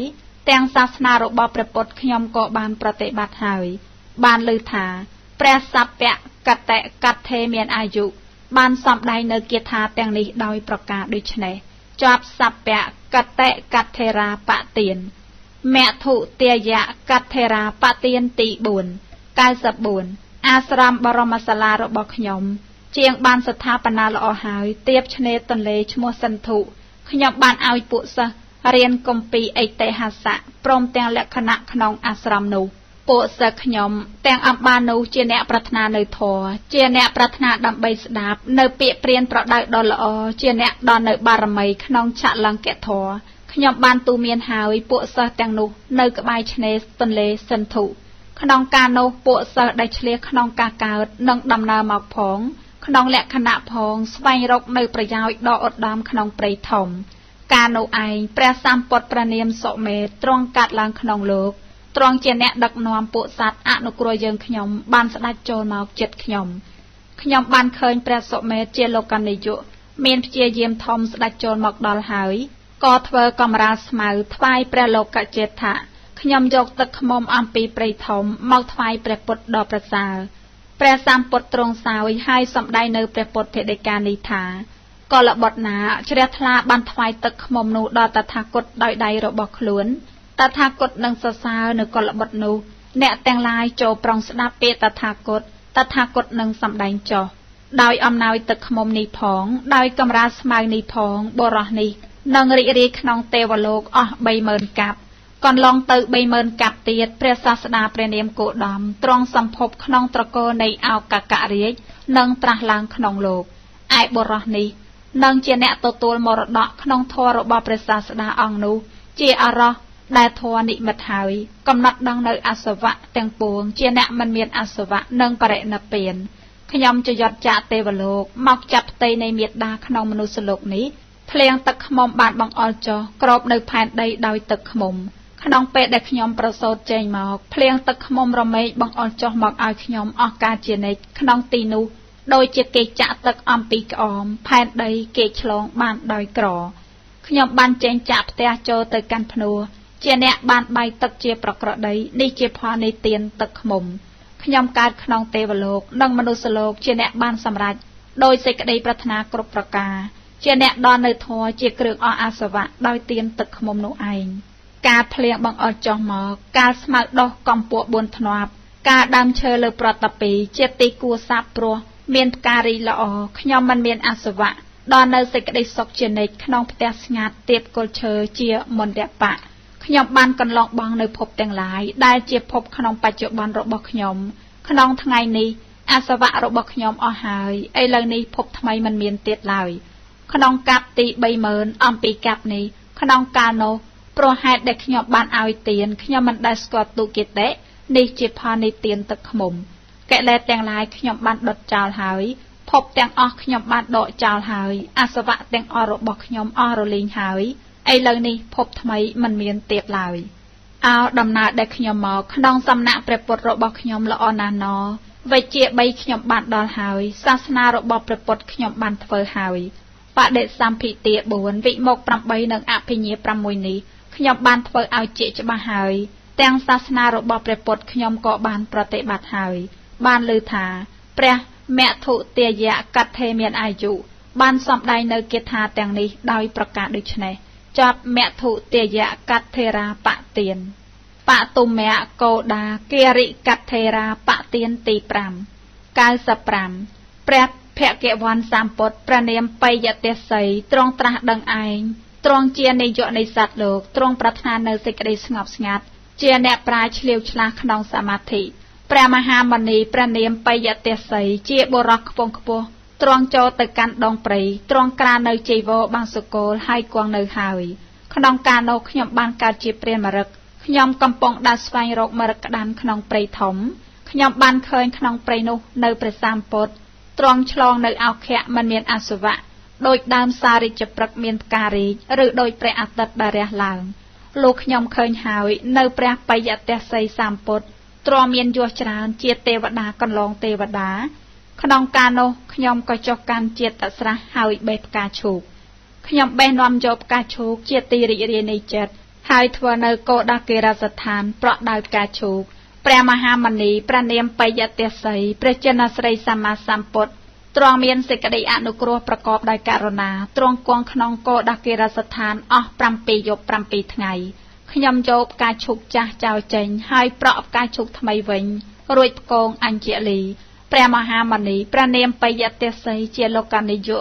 ទាំងសាសនារបស់ព្រះពុទ្ធខ្ញុំក៏បានប្រតិបត្តិហើយបានលើថាព្រះសព្វកតេកថេមានអាយុបានសម្ដែងនៅគាថាទាំងនេះដោយប្រការដូចនេះជាប់សព្វកតេកថេរាបទានមធុទាយកថេរាបទានទី4 94អាស្រមបរមសាលារបស់ខ្ញុំជាងបានស្ថាបនាល្អហើយទៀបឆ្នេរទន្លេឈ្មោះសិន្ធុខ្ញុំបានឲ្យពួកសិស្សរៀនគម្ពីរអិតិហាសៈព្រមទាំងលក្ខណៈក្នុងអាស្រមនោះពួកសិស្សខ្ញុំទាំងអំបាននោះជាអ្នកប្រាថ្នានៅធម៌ជាអ្នកប្រាថ្នាដើម្បីស្ដាប់នៅពាក្យព្រានប្រដៅដ៏ល្អជាអ្នកដល់នៅបារមីក្នុងឆលង្គធម៌ខ្ញុំបានទូមានហើយពួកសិស្សទាំងនោះនៅក្បែរឆ្នេរទន្លេសិន្ធុក្នុងការនោះពួកសិស្សដែលឆ្លៀសក្នុងការកើតនិងដំណើរមកផងក្នុងលក្ខណៈផងស្វែងរកនៅប្រយោជន៍ដ៏ឧត្តមក្នុងព្រៃធំការនោះឯងព្រះសម្ពុទ្ធព្រះនាមសុមេតទ្រង់កាត់ឡើងក្នុងលោកទ្រង់ជាអ្នកដឹកនាំពួកសត្វអនុគ្រោះយើងខ្ញុំបានស្ដេចចូលមកចិត្តខ្ញុំបានឃើញព្រះសុមេតជាលោកនិយុមានព្យាយាមធំស្ដេចចូលមកដល់ហើយក៏ធ្វើកំរាលស្មៅថ្វាយព្រះលោកចេតថាខ្ញុំយកទឹកឃ្មុំអំពីព្រៃធំមកថ្វាយព្រះពុទ្ធដ៏ប្រសើរព្រះសម្ពុទ្ធទ្រង់សោយហើយសម្ដែងនៅព្រះពុទ្ធភេតិកានេះថាកុលបុត្រណាជ្រះថ្លាបានថ្វាយទឹកឃ្មុំនោះដល់តថាគតដោយដៃរបស់ខ្លួនតថាគតនឹងសរសើរនៅកុលបុត្រនោះអ្នកទាំងឡាយចូលប្រុងស្ដាប់ពាក្យតថាគតនឹងសម្ដែងចុះដោយអំណោយទឹកឃ្មុំនេះផងដោយកំរាលស្មៅនេះផងបរោះនេះនឹងរីករាយក្នុងទេវលោកអស់ 30000 កាប់កន្លងទៅ 30000 កាប់ទៀតព្រះសាស្តាព្រះនាមគោតមទ្រង់សម្ភពក្នុងត្រកូលនៃអោកករាជនឹងត្រាស់ឡើងក្នុងលោកឯបរោះនេះនឹងជាអ្នកទទួលមរតកក្នុងធម៌របស់ព្រះសាស្តាអង្គនោះជាអរោះដែលធម៌និមិត្តហើយកំណត់ដឹងនៅអសវៈទាំងពួងជាអ្នកមិនមានអសវៈនិងបរិនិព្វានខ្ញុំជាយត់ចាកទេវលោកមកចាប់ផ្ទៃនៃមេដាក្នុងមនុស្សលោកនេះភ្លៀងទឹកឃ្មុំបានបង្អុរចុះក្របនៅផែនដីដោយទឹកឃ្មុំក្នុងពេលដែលខ្ញុំប្រសូតចេញមកភ្លៀងទឹកឃ្មុំរមែកបង្អុរចុះមកឲ្យខ្ញុំអស់ការជានិច្ចក្នុងទីនោះដោយជាគេចាក់ទឹកអំពីក្អមផែនដីគេឆ្លងបានដោយក្រខ្ញុំបានចេញចាក់ផ្ទះចូលទៅកាន់ភ្នួរជាអ្នកបានបាយទឹកជាប្រក្រតីនេះជាផលនៃទានទឹកឃ្មុំខ្ញុំកើតក្នុងទេវលោកនិងមនុស្សលោកជាអ្នកបានសម្រេចដោយសេចក្តីប្រាថ្នាគ្រប់ប្រការជាអ្នកដល់នៅធម៌ជាគ្រឿងអស់អាសវៈដោយទានទឹកឃ្មុំនោះឯងការភ្លៀងបង្អុរចុះមកការស្មៅដុះកំពក់4ធ្នាប់ការដើមឈើលើប្រតពីជាទីគួរសាបព្រោះមានផ្ការីល្អខ្ញុំមិនមានអាសវៈដល់នៅសេចក្តីសុខជានិច្ចក្នុងផ្ទះស្ងាត់ទៀបគល់ឈើជាមន្តបៈខ្ញុំបានកន្លងបង់នៅភពទាំងឡាយដែលជាភពក្នុងបច្ចុប្បន្នរបស់ខ្ញុំក្នុងថ្ងៃនេះអាសវៈរបស់ខ្ញុំអស់ហើយឥឡូវនេះភពថ្មីមិនមានទៀតឡើយក្នុងកាប់ទី30000អំពីកាប់នេះក្នុងកាលនោះព្រោះហេតុដែលខ្ញុំបានឲ្យទានខ្ញុំមិនដែលស្គាល់ទុគិតេនេះជាផលនៃទានទឹកឃ្មុំកិលេសទាំងឡាយខ្ញុំបានដុតចោលហើយភពទាំងអស់ខ្ញុំបានដកចោលហើយអាសវៈទាំងអស់របស់ខ្ញុំអស់រលីងហើយឥឡូវនេះភពថ្មីមិនមានទៀតឡើយអោដំណើរដែលខ្ញុំមកក្នុងសំណាក់ព្រះពុទ្ធរបស់ខ្ញុំល្អណាស់ណោវិជ្ជា3ខ្ញុំបានដល់ហើយសាសនារបស់ព្រះពុទ្ធខ្ញុំបានធ្វើហើយបដិសម្ភិទា4វិមុខ8និងអភិញ្ញា6នេះខ្ញុំបានធ្វើឲ្យជាច្បាស់ហើយទាំងសាសនារបស់ព្រះពុទ្ធខ្ញុំក៏បានប្រតិបត្តិហើយបានលើថាព្រះមធុទាយកថេមានអាយុបានសម្ដែងនៅគាថាទាំងនេះដោយប្រការដូចនេះជាប់មធុទាយកថេរាបទានបតុមៈកោដាគិរិកថេរាបទានទី5 95ព្រះភគវ័នសម្ពុទ្ធព្រះនាមបយតិស័យទ្រង់ត្រាស់ដឹងឯងទ្រង់ជានាយកនៃសត្វលោកទ្រង់ប្រាថ្នានៅសេចក្តីស្ងប់ស្ងាត់ជាអ្នកប្រាជ្ញឆ្លៀវឆ្លាស់ក្នុងសមាធិព្រះមហាមុនីព្រះនាមបយតិស័យជាបុរសខ្ពង់ខ្ពស់ទ្រង់ចូលទៅកាន់ដងព្រៃទ្រង់ក្រាននៅចីវរបាសុកូលហើយគង់នៅហើយក្នុងការនោះខ្ញុំបានកើតជាព្រានមរឹកខ្ញុំកំពុងដើរស្វែងរកមរឹកក្តាន់ក្នុងព្រៃធំខ្ញុំបានឃើញក្នុងព្រៃនោះនៅព្រះសម្ពុទ្ធទ្រង់ឆ្លងនៅអោខៈមិនមានអសវៈដោយដើមសារិជ្ជព្រឹកមានផ្ការីកឬដោយព្រះអាទិត្យដែលរះឡើង លោកខ្ញុំឃើញហើយនៅព្រះបយតេសីសម្ពុទ្ធទ្រាំមានយសច្រើនជាទេវតាកន្លងទេវតាក្នុងកាលនោះខ្ញុំក៏ចុះកាន់ជាតិស្រះហើយបេះផ្កាឈូកខ្ញុំបេះនាំយកផ្កាឈូកជាទីរីករាយនៃចិត្តហើយធ្វើនៅកោដាគេរស្ថានប្រក់ដោយផ្កាឈូកព្រះមហាមុនីព្រះនាមបយតេសីព្រះចិនស្រីសម្មាសម្ពុទ្ធទ្រង់មានសេចក្តីអនុគ្រោះប្រកបដោយករុណាទ្រង់គង់ក្នុងកោដាគេរស្ថានអស់7យប់7ថ្ងៃខ្ញុំយកផ្កាឈូកចាស់ចោលចេញហើយប្រក់ផ្កាឈូកថ្មីវិញរួចផ្គងអញ្ជលីព្រះមហាមុនីព្រះនាមបយតេសីជាលោកនិយុ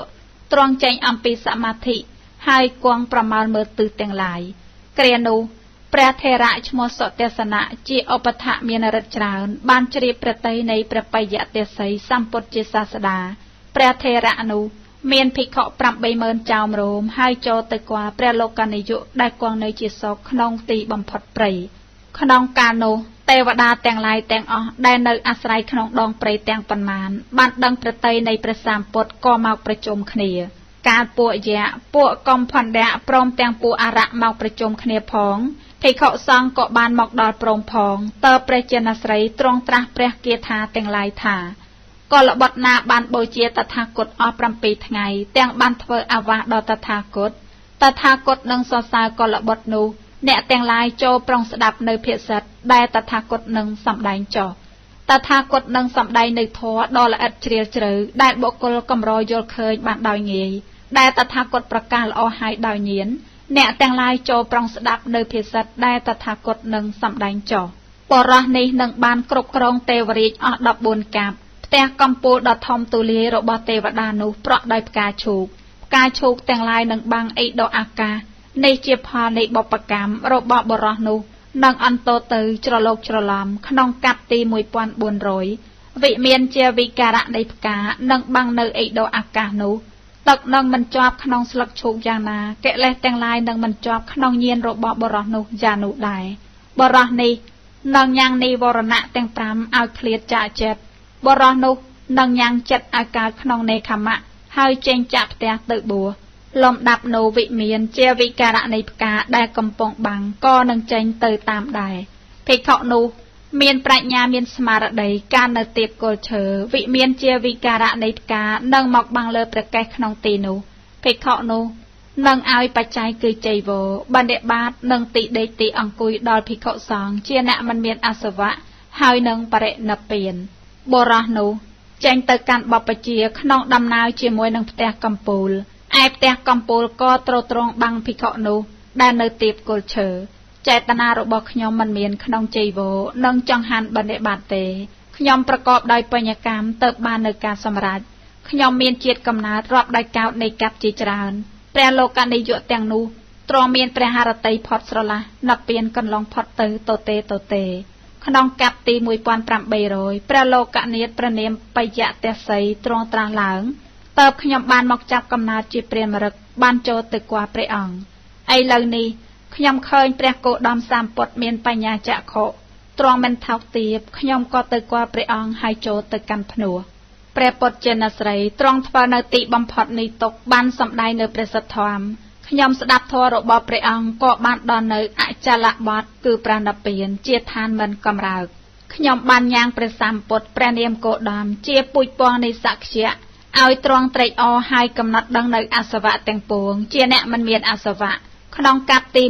ទ្រង់ចេញអំពីសមាធិហើយគង់ប្រមាលមើលទិសទាំងឡាយគ្រានោះព្រះថេរៈឈ្មោះសុទេសនៈជាឧបថៈមានឫទ្ធិច្រើនបានជ្រាបព្រះតីនៃព្រះបយតេសីសម្ពុទ្ធជាសាស្តាព្រះថេរៈនោះមានភិក្ខុ80000ចោមរោមហើយចូលទៅគាល់ព្រះលោកនិយុដែលគង់នៅជាសោកក្នុងទីបំផុតព្រៃក្នុងកាលនោះទេវតាទាំងឡាយទាំងអស់ដែលនៅអាស្រ័យក្នុងដងព្រៃទាំងប៉ុន្មានបានដឹងព្រះតីនៃព្រះសម្ពុទ្ធក៏មកប្រជុំគ្នាកាលពួកយៈពួកកំផណ្ឌៈព្រមទាំងពួកអរៈមកប្រជុំគ្នាផងភិក្ខុសង្ឃក៏បានមកដល់ព្រមផងតើព្រះចិនស្រីទ្រង់ត្រាស់ព្រះគាថាទាំងឡាយថាកលបុត្រណាបានបូជាតថាគតអស់7ថ្ងៃទាំងបានធ្វើអាវាសដល់តថាគតនឹងសរសើរកលបុត្រនោះអ្នកទាំងឡាយចូលប្រុងស្ដាប់នៅភាសិតដែលតថាគតនឹងសម្ដែងចុះតថាគតនឹងសម្ដែងនៅធម៌ដ៏ល្អិតជ្រាលជ្រៅដែលបុគ្គលកម្រយល់ឃើញបានដោយងាយដែលតថាគតប្រកាសល្អហើយដោយញៀនអ្នកទាំងឡាយចូលប្រុងស្ដាប់នៅភាសិតដែលតថាគតនឹងសម្ដែងចុះបរោះនេះនឹងបានគ្រប់គ្រងទេវរាជអស់14កាប់ផ្ទះកំពូលដ៏ធំទូលាយរបស់ទេវតានោះប្រក់ដោយផ្កាឈូកទាំងឡាយនឹងបាំងអេដកអាកាសនេះជាផលនៃបុព្វកម្មរបស់បរោះនោះនឹងអន្តរទៅច្រឡោកច្រឡំក្នុងកាប់ទី1400វិមានជាវិការៈនៃផ្កានឹងបាំងនៅអេដកអាកាសនោះទឹកនឹងមិនជាប់ក្នុងស្លឹកឈូកយ៉ាងណាកិលេសទាំងឡាយនឹងមិនជាប់ក្នុងញាណរបស់បរោះនោះយ៉ាងនោះដែរបរោះនេះនឹងញ៉ាំងនិវរណៈទាំង5ឲ្យឃ្លាតចាកចិត្តបរោះនោះនឹងញ៉ាំងចិត្តឲ្យកើតក្នុងនេខមៈហើយចេញចាក់ផ្ទះទៅបួសលំដាប់នៅវិមានជាវិការៈនៃផ្កាដែលកំពុងបាំងក៏នឹងចេញទៅតាមដែរភិក្ខុនោះមានប្រាជ្ញាមានស្មារតីការនៅទៀតគល់ឈើវិមានជាវិការៈនៃផ្កានឹងមកបាំងលើព្រះកេសក្នុងទីនោះភិក្ខុនោះនឹងឲ្យបច្ច័យគឺចីវរបណ្ឌបាតនឹងទីដេកទីអង្គុយដល់ភិក្ខុសង្ឃជាអ្នកមិនមានអាសវៈហើយនឹងបរិនិព្វានបរោះនោះចេញទៅកាន់បព្វជិក្នុងដំណើរជាមួយនឹងផ្ទះកំពូលឯផ្ទះកំពូលក៏ទ្រទ្រង់បាំងភិក្ខុនោះដែលនៅទីគល់ឈើចេតនារបស់ខ្ញុំមិនមានក្នុងចីវរនិងចង្ហាន់បណ្ឌបាតទេខ្ញុំប្រកបដោយបញ្ញកម្មទៅបាននៅការសម្រេចខ្ញុំមានជាតិកំណើតរាប់ដោយកោដនៃកັບជាច្រើនព្រះលោកនិយុទាំងនោះទ្រាំមានព្រះハរតីផុតស្រឡះនិព្វានកន្លងផុតទៅទទេក្នុងកັບទី1800ព្រះលោកនិយតព្រះនាមបយតេសីទ្រង់ត្រាស់ឡើងតើបខ្ញុំបានមកចាប់កំណើតជាព្រាហ្មណ៍រឹកបានចូលទៅគាល់ព្រះអង្គឥឡូវនេះខ្ញុំឃើញព្រះគោតមសម្ពុទ្ធមានបញ្ញាចក្ខុទ្រង់មិនថោកទាបខ្ញុំក៏ទៅគាល់ព្រះអង្គហើយចូលទៅកាន់ភ្នោះព្រះពុទ្ធចិនស្រីទ្រង់ធ្វើនៅទីបំផុតនៃទុក្ខបានសម្ដែងនៅព្រះសទ្ធធម្មខ្ញុំស្ដាប់ធម៌របស់ព្រះអង្គក៏បានដល់នៅអចលបទគឺព្រះនិព្វានជាឋានមិនកំរើកខ្ញុំបានញ៉ាំងព្រះសម្ពុទ្ធព្រះនាមគោតមជាពូជពងនៃសក្យៈឲ្យទ្រង់ត្រេកអរហើយកំណត់ដឹងនៅអសវៈទាំងពួងជាអ្នកមិនមានអសវៈក្នុងកັບទី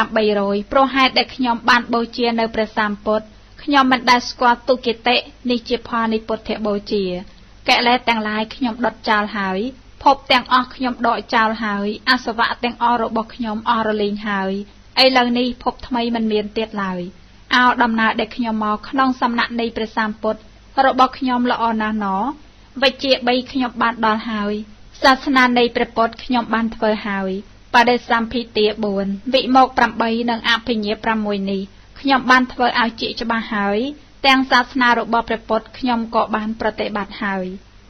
1800ព្រោះហេតុដែលខ្ញុំបានបូជានៅព្រះសម្ពុទ្ធខ្ញុំមិនដែលស្គាល់ទុគតិនេះជាផលនៃពុទ្ធបូជាកិលេសទាំងឡាយខ្ញុំដុតចោលហើយភពទាំងអស់ខ្ញុំដកចោលហើយអសវៈទាំងអស់របស់ខ្ញុំអស់រលែងហើយឥឡូវនេះភពថ្មីមិនមានទៀតឡើយអោដំណើរដែលខ្ញុំមកក្នុងសំណាក់នៃព្រះសម្ពុទ្ធរបស់ខ្ញុំល្អណាស់ណោវិជ្ជា3ខ្ញុំបានដល់ហើយសាសនានៃព្រះពុទ្ធខ្ញុំបានធ្វើហើយបដិសម្ភិទា4វិមោក8និងអភិញ្ញា6នេះខ្ញុំបានធ្វើឲ្យជាច្បាស់ហើយទាំងសាសនារបស់ព្រះពុទ្ធខ្ញុំក៏បានប្រតិបត្តិហើយ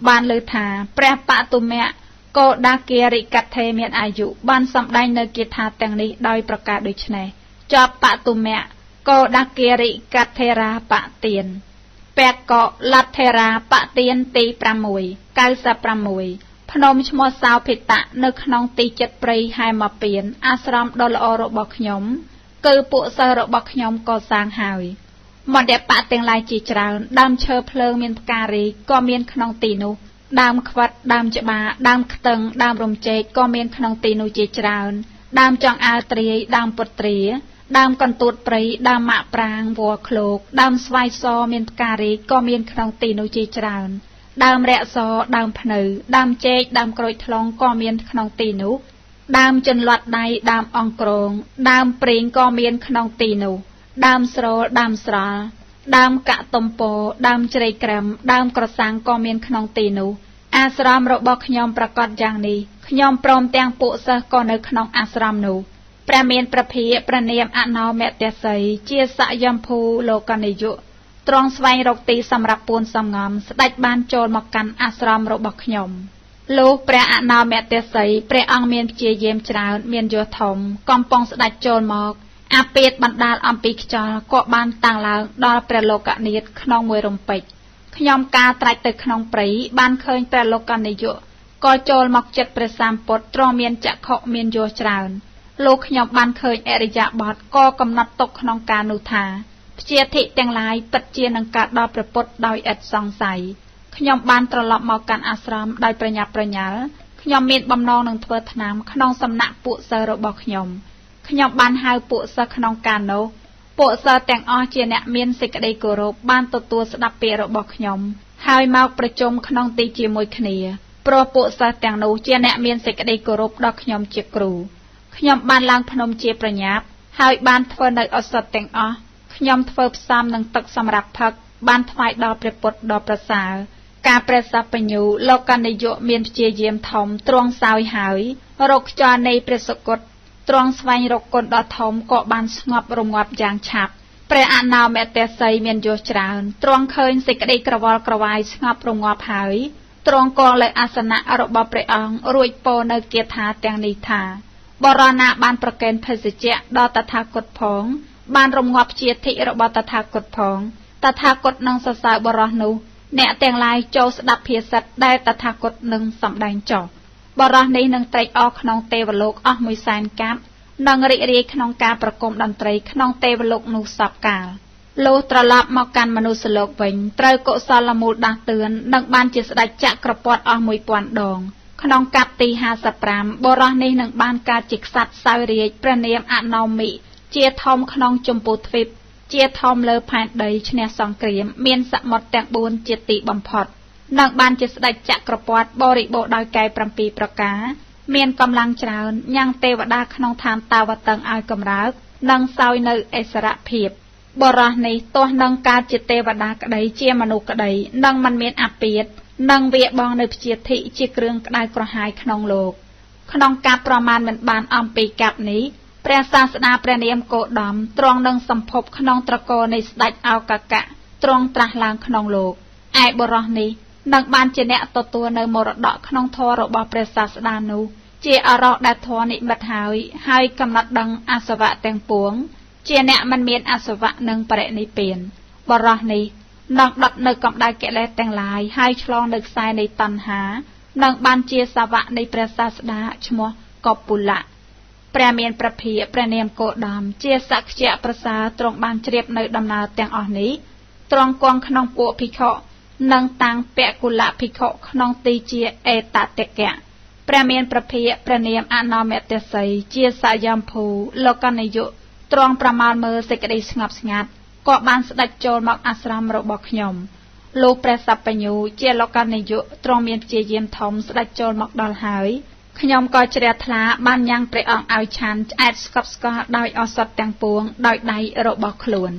បានលើថាព្រះបតុមៈកោដាគារិកថេមានអាយុបានសម្ដែងនៅគាថាទាំងនេះដោយប្រការដូចនេះចប់បតុមៈកោដាគារិកថេរាបទានពកលថេរាបទានទី696ភ្នំឈ្មោះសោភិតៈនៅក្នុងទីចិត្តព្រៃហែមពៀនអាស្រមដ៏ល្អរបស់ខ្ញុំ គឺពួកសិស្សរបស់ខ្ញុំកសាងហើយមន្តបៈទាំងឡាយជាច្រើនដើមឈើភ្លើងមានផ្ការីក៏មានក្នុងទីនោះដើមខ្វិតដើមច្បារដើមខ្ទឹងដើមរំចេកក៏មានក្នុងទីនោះជាច្រើនដើមចង្អើត្រាយដើមពុត្រាដើមកន្ទួតព្រៃដើមម៉ាក់ប្រាងវល្លិឃ្លោកដើមស្វាយសមានផ្ការីក៏មានក្នុងទីនោះជាច្រើនដើមរក្សដើមភ្នៅដើមចេកដើមក្រូចថ្លុងក៏មានក្នុងទីនោះដើមចន្លត់ដៃដើមអង្ក្រងដើមព្រីងក៏មានក្នុងទីនោះដើមស្រូលដើមស្រល់ដើមកៈទំពោដើមជ្រៃក្រាំដើមក្រសាំងក៏មានក្នុងទីនោះអាស្រមរបស់ខ្ញុំប្រកាសយ៉ាងនេះខ្ញុំព្រមទាំងពួកសិស្សក៏នៅក្នុងអាស្រមនោះព្រះមានព្រះភិយព្រះនាមអណោមតេសីជាសយមភូលោកនិយុទ្រង់ស្វែងរកទីសម្រាប់ពួនសំងំស្ដេចបានចូលមកកាន់អាស្រមរបស់ខ្ញុំលុះព្រះអណោមតេសីព្រះអង្គមានព្យាយាមច្រើនមានយសធំកំពុងស្ដេចចូលមកអាពាធបណ្ដាលអំពីខ្យល់ក៏បានតាំងឡើងដល់ព្រះលោកនាថក្នុងមួយរំពេចខ្ញុំការត្រាច់ទៅក្នុងព្រៃបានឃើញព្រះលោកនាយកក៏ចូលមកចិត្តព្រះសម្ពុទ្ធទ្រង់មានចក្ខុមានយសច្រើនលោកខ្ញុំបានឃើញអរិយាបថក៏កំណត់ទុកក្នុងការនោះថាព្យាធិទាំងឡាយពិតជានឹងកើតដល់ព្រះពុទ្ធដោយឥតសង្ស័យខ្ញុំបានត្រឡប់មកកាន់អាស្រមដោយប្រញាប់ប្រញាល់ខ្ញុំមានបំណងនឹងធ្វើថ្នាំក្នុងសំណាក់ពួកសិស្សរបស់ខ្ញុំបានហៅពួកសិស្សក្នុងការនោះពួកសិស្សទាំងអស់ជាអ្នកមានសេចក្តីគោរពបានទទួលស្ដាប់ពាក្យរបស់ខ្ញុំហើយមកប្រជុំក្នុងទីជាមួយគ្នាព្រោះពួកសិស្សទាំងនោះជាអ្នកមានសេចក្តីគោរពដល់ខ្ញុំជាគ្រូខ្ញុំបានឡើងភ្នំជាប្រញាប់ហើយបានធ្វើនៅឱសថទាំងអស់ខ្ញុំធ្វើផ្សំនឹងទឹកសម្រាប់ផឹកបានថ្វាយដល់ព្រះពុទ្ធដ៏ប្រសើរការព្រះសព្វញ្ញូលោកនិយុមានព្យាយាមធំទ្រង់សោយហើយរកខ្យល់នៃព្រះសុគតទ្រង់ស្វែងរកគុណដ៏ធំក៏បានស្ងប់រងាប់យ៉ាងឆាប់ព្រះអណោមតេសីមានយសច្រើនទ្រង់ឃើញសេចក្តីក្រវល់ក្រវាយស្ងប់រងាប់ហើយទ្រង់គង់លើអាសនៈរបស់ព្រះអង្គរួចពោលនៅគាថាទាំងនេះថាបរណាបានប្រកេនភេសជ្ជៈដល់តថាគតផងបានរងាប់ជាធិរបស់តថាគតផងតថាគតនឹងសរសើរបរោះនោះអ្នកទាំងឡាយចូលស្ដាប់ភាសិតដែលតថាគតនឹងសម្ដែងចុះបរោះនេះនឹងត្រេកអរក្នុងទេវលោកអស់មួយសែនកាប់នឹងរីករាយក្នុងការប្រគំតន្ត្រីក្នុងទេវលោកនោះសពកាលលុះត្រឡប់មកកាន់មនុស្សលោកវិញត្រូវកុសលមូលដាស់តឿននឹងបានជាស្ដេចចក្រពត្តិអស់ 1000 ដងក្នុងកាប់ទី55បរោះនេះនឹងបានកើតជាក្សត្រសោយរាជព្រះនាមអណោមិជាធំក្នុងចម្ពោះទ្វីបជាធំលើផែនដីឈ្នះសង្គ្រាមមានសមុទ្រទាំង4ជាទីបំផុតនឹងបានជាស្ដេចចក្រពត្តិបរិបូរដោយកែ7ប្រការមានកម្លាំងច្រើនញ៉ាំងទេវតាក្នុងឋានតាវតឹងឲ្យកម្រើកនិងសោយនៅអិសរភាពបរោះនេះទោះនឹងកើតជាទេវតាក្តីជាមនុស្សក្តីនឹងមិនមានអាពាធនឹងវាបងនៅព្យាធិជាគ្រឿងក្តៅក្រហាយក្នុងលោកក្នុងការប្រមាណមិនបានអំពីកាប់នេះព្រះសាស្តាព្រះនាមគោតមទ្រង់នឹងសម្ភពក្នុងត្រកូលនៃស្ដេចឱកកៈទ្រង់ត្រាស់ឡើងក្នុងលោកឯបរោះនេះនឹងបានជាអ្នកទទួលនៅមរតកក្នុងធម៌របស់ព្រះសាស្តានោះជាអរោដែលធម៌និមិត្តហើយកំណត់ដឹងអសវៈទាំងពួងជាអ្នកមិនមានអសវៈនឹងបរិនិព្វានបរោះនេះនឹងដុតនៅកម្ដៅកិលេសទាំងឡាយហើយឆ្លងនៅខ្សែនៃតណ្ហានឹងបានជាសាវកនៃព្រះសាស្តាឈ្មោះកពុលៈព្រះមានព្រះភិយព្រះនាមគោតមជាសក្យៈប្រសាទ្រង់បានជ្រាបនៅដំណើរទាំងអស់នេះទ្រង់គង់ក្នុងពួកភិក្ខុនិងតាំងពគុលៈភិក្ខុក្នុងទីជាអេតតកៈព្រះមានព្រះភិយព្រះនាមអណោមតេសីជាសយមភូលោកនិយុទ្រង់ប្រមាលមើលសេចក្តីស្ងប់ស្ងាត់ក៏បានស្ដេចចូលមកអាស្រមរបស់ខ្ញុំលោកព្រះសព្វញ្ញូជាលោកនិយុទ្រង់មានព្យាយាមធំស្ដេចចូលមកដល់ហើយខ្ញុំក៏ជ្រះថ្លាបានញ៉ាំងព្រះអង្គឲ្យឆានឆ្អែតស្កប់ស្កល់ដោយឱសថទាំងពួងដោយដៃរបស់ខ្លួន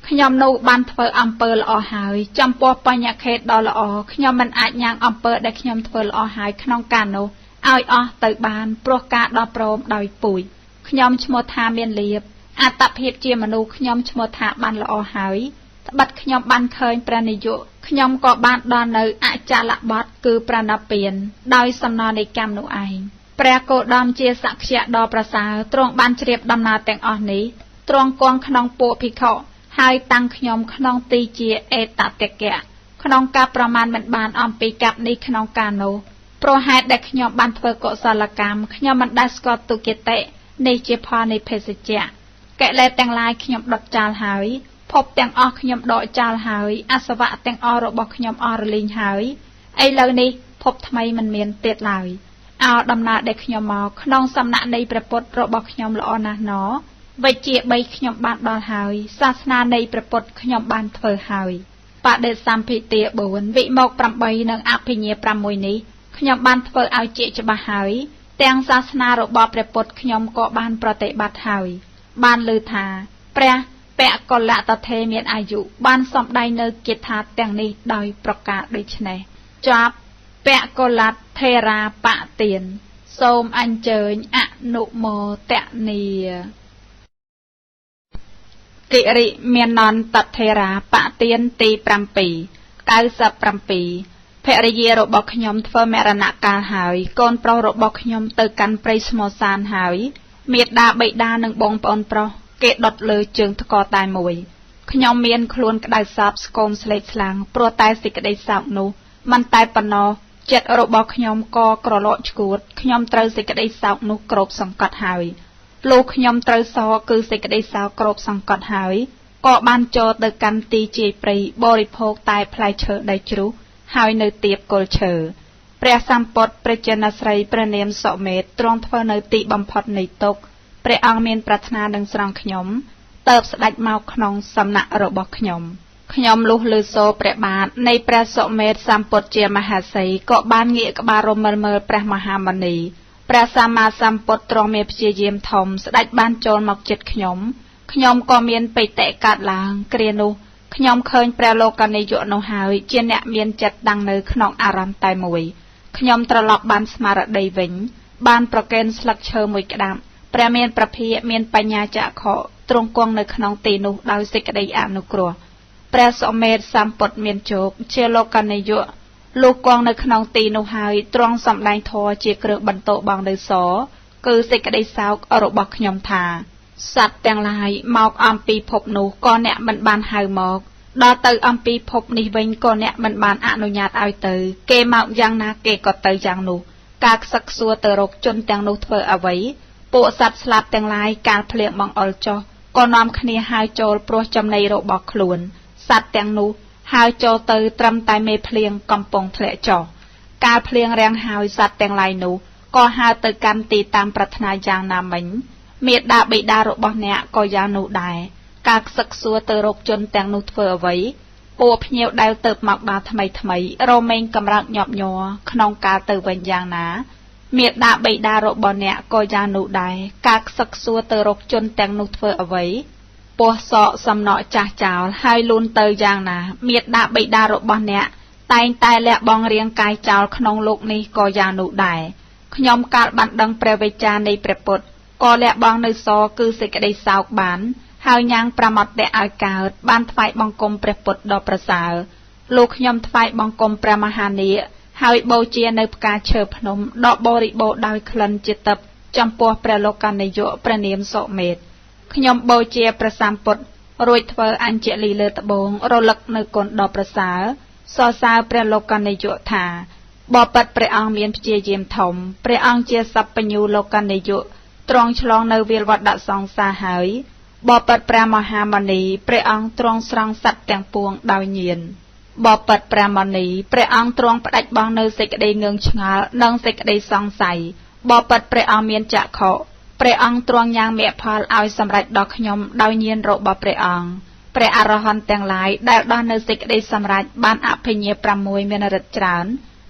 ខ្ញុំនោះបានធ្វើអំពើល្អហើយចំពោះបញ្ញខេតដ៏ល្អខ្ញុំមិនអាចញ៉ាំងអំពើដែលខ្ញុំធ្វើល្អហើយក្នុងការនោះឲ្យអស់ទៅបានព្រោះការដល់ព្រមដោយពូជខ្ញុំឈ្មោះថាមានលៀបអត្តភាពជាមនុស្សខ្ញុំឈ្មោះថាបានល្អហើយត្បិតខ្ញុំបានឃើញព្រះនិយុខ្ញុំក៏បានដល់នៅអចលបទគឺប្រណពៀនដោយសំណរនៃកម្មនោះឯងព្រះគោតមជាសក្យៈដ៏ប្រសើរទ្រង់បានជ្រាបដំណើរទាំងអស់នេះទ្រង់គង់ក្នុងពួកភិក្ខុហើយតាំងខ្ញុំក្នុងទីជាអេតតកៈក្នុងការប្រមាណមិនបានអំពីកាប់នេះក្នុងការនោះព្រោះហេតុដែលខ្ញុំបានធ្វើកុសលកម្មខ្ញុំមិនដែលស្គាល់ទុគតិនេះជាផលនៃភេសជ្ជៈ កែលែទាំងឡាយខ្ញុំដុតចោលហើយភពទាំងអស់ខ្ញុំដកចោលហើយអសវៈទាំងអស់របស់ខ្ញុំអស់រលីងហើយឥឡូវនេះភពថ្មីមិនមានទៀតឡើយអោដំណើរដែលខ្ញុំមកក្នុងសំណាក់នៃព្រះពុទ្ធរបស់ខ្ញុំល្អណាស់ណោវិជ្ជា3ខ្ញុំបានដល់ហើយសាសនានៃព្រះពុទ្ធខ្ញុំបានធ្វើហើយបដិសម្ភិទា4វិមុខ8និងអភិញ្ញា6នេះខ្ញុំបានធ្វើឲ្យជាច្បាស់ហើយទាំងសាសនារបស់ព្រះពុទ្ធខ្ញុំក៏បានប្រតិបត្តិហើយបានលើថាព្រះពកលតថេមានអាយុបានសម្ដែងនៅគាថាទាំងនេះដោយប្រការដូចនេះចប់ពកលតថេរាបទានសូមអញ្ជើញអនុមោទនាគិរិមាននន្តថេរាបទានទី7 97ភរិយារបស់ខ្ញុំធ្វើមរណកាលហើយកូនប្រុសរបស់ខ្ញុំទៅកាន់ព្រៃស្មសានហើយមេដាបិតានិងបងប្អូនប្រុសគេដុតលើជើងថ្កតែមួយខ្ញុំមានខ្លួនក្តៅសោកស្គមស្លេកស្លាំងព្រោះតែសេចក្តីសោកនោះមិនតែប៉ុណ្ណោះចិត្តរបស់ខ្ញុំក៏ក្រឡកឆ្កួតខ្ញុំត្រូវសេចក្តីសោកនោះគ្របសង្កត់ហើយលុះខ្ញុំត្រូវសគឺសេចក្តីសោកគ្របសង្កត់ហើយក៏បានចូលទៅកាន់ទីជាយព្រៃបរិភោគតែផ្លែឈើដីជ្រុះហើយនៅទៀបគល់ឈើព្រះសម្ពុទ្ធព្រះចិនស្រីព្រះនាមសុមេតទ្រង់ធ្វើនៅទីបំផុតនៃទុក្ខព្រះអង្គមានប្រាថ្នានឹងស្រង់ខ្ញុំទៅស្ដេចមកក្នុងសំណាក់របស់ខ្ញុំលុះលើសូរព្រះបាទនៃព្រះសុមេតសម្ពុទ្ធជាមហាសីក៏បានងាកក្បាលរមិលមើលព្រះមហាមុនីព្រះសម្មាសម្ពុទ្ធទ្រង់មានព្យាយាមធំស្ដេចបានចូលមកជិតខ្ញុំក៏មានបិតិកើតឡើងគ្រានោះខ្ញុំឃើញព្រះលោកនាយកនោះហើយជាអ្នកមានចិត្តដាំងនៅក្នុងអារម្មណ៍តែមួយខ្ញុំត្រឡប់បានស្មារតីវិញបានប្រកេនស្លឹកឈើមួយក្តាប់ព្រះមានប្រភាមានបញ្ញាចក្ខុទ្រង់គង់នៅក្នុងទីនោះដោយសេចក្តីអនុគ្រោះព្រះសុមេតសម្ពុទ្ធមានជោគជាលោកនាយកលោកគង់នៅក្នុងទីនោះហើយទ្រង់សម្ដែងធម៌ជាគ្រឿងបន្ទោបងនៅសគឺសេចក្តីសោករបស់ខ្ញុំថាសត្វទាំងឡាយមកអំពីភពនោះក៏អ្នកមិនបានហៅមកដល់ទៅអំពីភពនេះវិញក៏អ្នកមិនបានអនុញ្ញាតឲ្យទៅគេមកយ៉ាងណាគេក៏ទៅយ៉ាងនោះការខ្សឹកសួរទៅរកជនទាំងនោះធ្វើអ្វីពួកសត្វស្លាប់ទាំងឡាយកាលភ្លៀងបង្អុលចុះក៏នាំគ្នាហើរចូលព្រោះចំណីរបស់ខ្លួនសត្វទាំងនោះហើរចូលទៅត្រឹមតែមេភ្លៀងកំពុងធ្លាក់ចុះកាលភ្លៀងរាំងហើយសត្វទាំងឡាយនោះក៏ហើរទៅកាន់ទីតាមប្រាថ្នាយ៉ាងណាមិញមេដាបិតារបស់អ្នកក៏យ៉ាងនោះដែរការខ្សឹកសួរទៅរកជនទាំងនោះធ្វើអ្វីពួកភ្ញៀវដែលទៅមកដល់ថ្មីរមែងកម្រើកញាប់ញ័រក្នុងការទៅវិញយ៉ាងណាមេដាបិតារបស់អ្នកក៏យ៉ាងនោះដែរការខ្សឹកសួរទៅរកជនទាំងនោះធ្វើអ្វីពោះសក់សំណក់ចាស់ចោលហើយលូនទៅយ៉ាងណាមេដាបិតារបស់អ្នកតែងតែលះបង់រាងកាយចោលក្នុងលោកនេះក៏យ៉ាងនោះដែរខ្ញុំកាលបានដឹងព្រះវិចារនៃព្រះពុទ្ធក៏លះបង់នៅសគឺសេចក្តីសោកបានហើយញ៉ាំងប្រមត្តៈឲ្យកើតបានថ្វាយបង្គំព្រះពុទ្ធដ៏ប្រសើរលោកខ្ញុំថ្វាយបង្គំព្រះមហានាគហើយបូជានៅផ្កាឈើភ្នំដកបរិបូរដោយក្លិនជាទឹកចំពោះព្រះលោកនាយកព្រះនាមសុមេតខ្ញុំបូជាព្រះសម្ពុទ្ធរួចធ្វើអញ្ជលីលើត្បូងរលឹកនៅគុណដ៏ប្រសើរសរសើរព្រះលោកនាយកថាបបិទ្ធព្រះអង្គមានព្យាយាមធំព្រះអង្គជាសព្វញ្ញូលោកនាយកទ្រង់ឆ្លងនៅវាលវត្តសង្សារហើយបបិទ្ធព្រះមហាមុនីព្រះអង្គទ្រង់ស្រង់សត្វទាំងពួងដោយញាណបបិទ្ធព្រះមុនីព្រះអង្គទ្រង់ផ្ដាច់បង់នៅសេចក្តីងឿងឆ្ងល់និងសេចក្តីសង្ស័យបបិទ្ធព្រះអង្គមានចក្ខុព្រះអង្គទ្រង់ញ៉ាំងមគ្គផលឲ្យសម្រេចដល់ខ្ញុំដោយញាណរបស់ព្រះអង្គព្រះអរហន្តទាំងឡាយដែលដល់នៅសេចក្តីសម្រេចបានអភិញ្ញា6មានឫទ្ធិច្រើន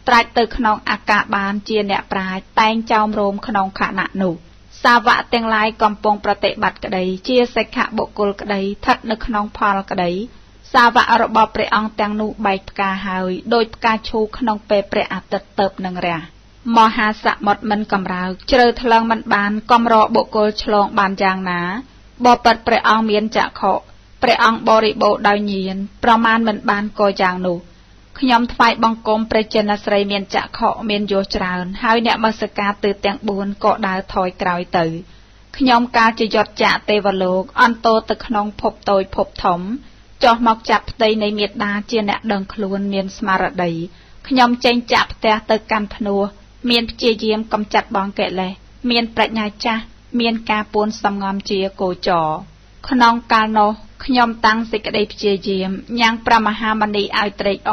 ត្រាច់ទៅក្នុងអាកាសបានជាអ្នកប្រាជ្ញតែងចោមរោមក្នុងខណៈនោះសាវកទាំងឡាយកំពុងប្រតិបត្តិក្តីជាសិក្ខបុគ្គលក្តីស្ថិតនៅក្នុងផលក្តីសាវករបស់ព្រះអង្គទាំងនោះបែកផ្កាហើយដោយផ្កាឈូកក្នុងពេលព្រះអាទិត្យទៅនឹងរះមហាសមុទ្រមិនកំរើកជ្រៅថ្លឹងមិនបានកំរបុគ្គលឆ្លងបានយ៉ាងណាបបិទ្ធព្រះអង្គមានចក្ខុព្រះអង្គបរិបូរដោយញាណប្រមាណមិនបានក៏យ៉ាងនោះខ្ញុំថ្វាយបង្គំព្រះចិនស្រីមានចក្ខុមានយសច្រើនហើយអ្នកមស្ការទិសទាំង4ក៏ដើរថយក្រោយទៅខ្ញុំកាលជាយត់ចាក់ទេវលោកអន្តោទៅក្នុងភពតូចភពធំចុះមកចាប់ផ្ទៃនៃមេដាជាអ្នកដឹងខ្លួនមានស្មារតីខ្ញុំចេញចាក់ផ្ទះទៅកាន់ភ្នោះមានព្យាយាមកំចាត់បងកិលេសមានប្រាជ្ញាចាស់មានការពួនសំងំជាគោចរ ขนองกาลโนขยมตังสิกเดพเจียมยังประมหามณีเอาเตรอ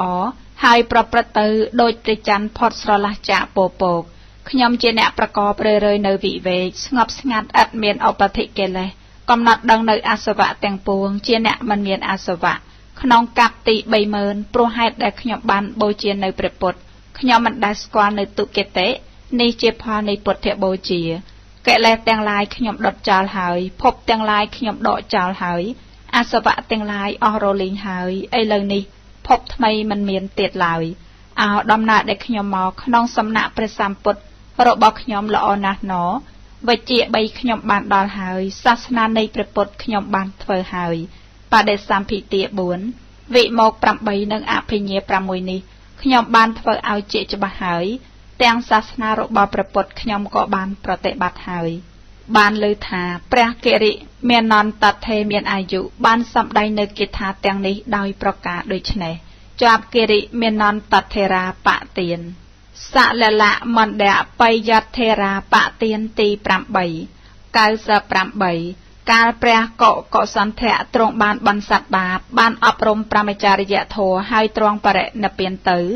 ให้ประประตูโดยปริจันพอดสลาจ่าโปโปกขยมเจเนประกอบเรยในวิเวสงบสงัดอัดเมียนเอาปฏิเกเลกำนัดดังในอาสวะแตงปวงเจเนมันเมียนอาสวะขนองกับติใบเมินโปรให้ได้ขยมบันโบเจียนในประปดขยมมันได้สกวาในตุเกเตในเจพาในปดเทโบเจียแกะแลแตงลายขยมดดจาลหายพบแตงลายขยมดอจาลหายอาสวะแตงลายอโรลิงหายไอเลยนี่พบทำไมมันเมียนเตียดลายเอาดำนาเด็กขยมมอขนองสำนักประสามปดระบบขยมละอนาหนอไวเจียใบขยมบานดอลหายศาสนาในประปดขยมบานเถอหายปาเดสามพิเตียบุญวิโมกปรำใบนึงอภิเยปรำมวยนี้ขยมบานเถอเอาเจจะบหายแต่งศาสนาระบบประปดขยมก็บานประเตบัดหายบานเลยถาพระเกริเมียนนอนตัดเทเมียนอายุบานสัมได้เนกิธาแตงนี้โดยประกาศโดยเฉยจับเกริเมียนนอนตัดเทราปะเตียนสะละมันเดะไปยัดเทราปะเตียนตีปรำใบกาลสะปรำใบการแปรเกาะสันเถะตรงบานบันสัตบาบานอบรมปรามจาริยะโทให้ตรองประเรนเปลี่ยนตือ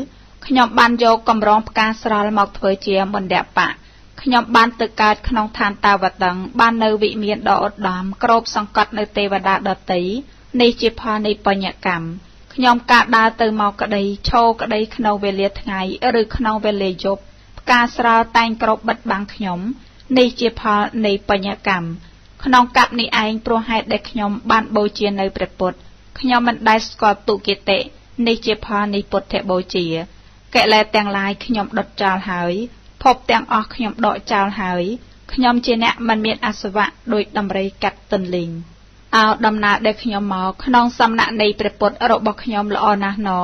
ขยมบานโยกกำร้องการสลาหมอกเถยเจียมบนเดะปะขยมบานตึกการขนองทานตาวตังบานเนวิเมียนดอดดามกรบสังกัดในเทวดาดตีในจิพาในปัญญกรรมขยมกาดาตือมอกระไดโชกระไดขนองเวเลียไงหรือขนองเวเลียยบการสลาแต่งกรบบัดบางขยมในจิพาในปัญญกรรมขนองกับในไอโปรให้เด็กขยมบานโบเจียในประปดขยมมันได้สกอตุกิเตในจิพาในปดเทโบเจียแกะแลแตงลายขยมดดจาลหายพบแตงออกขยมดอจาลหายขยมเจเนะมันเมียนอาสวะโดยดำไรกัดตนลิงเอาดำนาเด็กขยมหมอขนองสำนักในประปดระบบขยมละอนาหนอ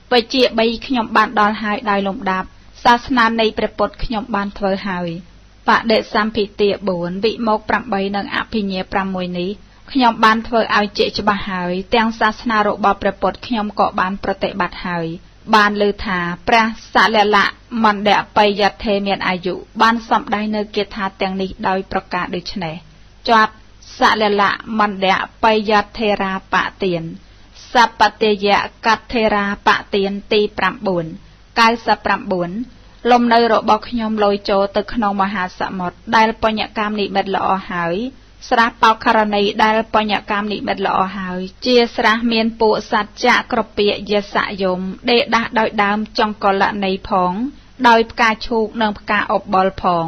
ไปเจียใบขยมบานดอลหายได้ลมดาบศาสนาในประปดขยมบานเถอหายปะเดสามพิเตียบุญวิโมกปรำใบนังอภิเยปรำมวยนี้ขยมบานเถอเอาเจจบะหายแตงศาสนาระบบประปดขยมเกาะบานประเตบัดหายบานลือถาพระสะละมันเดะไปยัดเทเมียนอายุบานสัมได้เนเกียรติแตงนี้โดยประกาศโดยเฉยจับสะละมันเดะไปยัดเทราปะเตียนสัปปเตยะกัดเทราปะเตียนตีปรำบุญกายสะปรำบุญลมในระบบขยมลอยโจตึกนองมหาสมุทรได้ปัญญกรรมนิเม็ดละอหายสระเปาคารณีได้ปัญญกรรมนิเม็ดละอหายเจียสระเมียนปุสัจจะกระเปียยสะยมเดดะโดยดามจองกละในพองโดยกาชูกนงกาอบอลพอง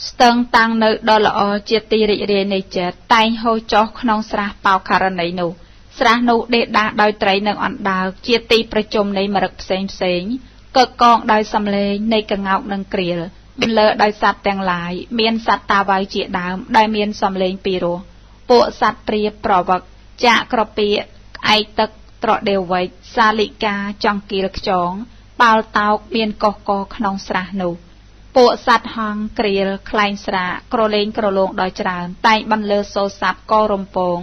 สตึงตังเนดอละอเจติริเรในเจตไตโฮจอกนองสระเปาคารณีนูสระนูเดดะโดยไตรนงอันดาวเจติประจมในมรกเซงเกิดกองโดยสำเลงในกระเงาหนังเกลียบนเลอโดยสัตว์แตงหลายเมียนสัตว์ตาไวเจียดาวได้เมียนสำเลงปีโรปวสัตว์เปรียบปลวักจะกระเปียไอตึกตรอเดวไวซาลิกาจังกีรจองเปาเตาเมียนกอขนองสระนูปวสัตว์หองเกลียคลายสระกระเลงกระโลงโดยจรานไตบันเลอโซสับกอรมโปง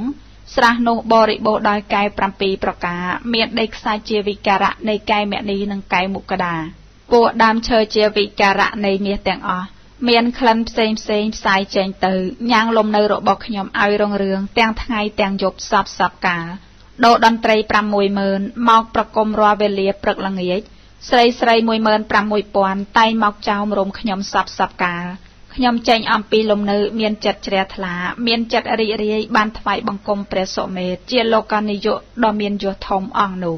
สระนูบริโบโดยไกปรำปีประกาเมียนเด็กสายเจวิการะในไกแมนีนังไกมุกดาปวดดำเชยเจวิการะในเมียแตงอเมียนคลันเซมสายเจนตือยางลมในระบบขยมเอาโรงเรืองแตงไงแตงยบสับกาโดดนตรีปรำมวยเมินมอกประกมรอเวเลียปรึกลังเยใส่มวยเมินปรำมวยปอนไตมอกเจ้ารมขยมสับกาขยมเจงอัมปีลมเนอเมียนจัดเจริญทลาเมียนจัดอริยบานถวายบังกรมเปรสเมเจียโลกานิโยดอเมียนโยธมอังนู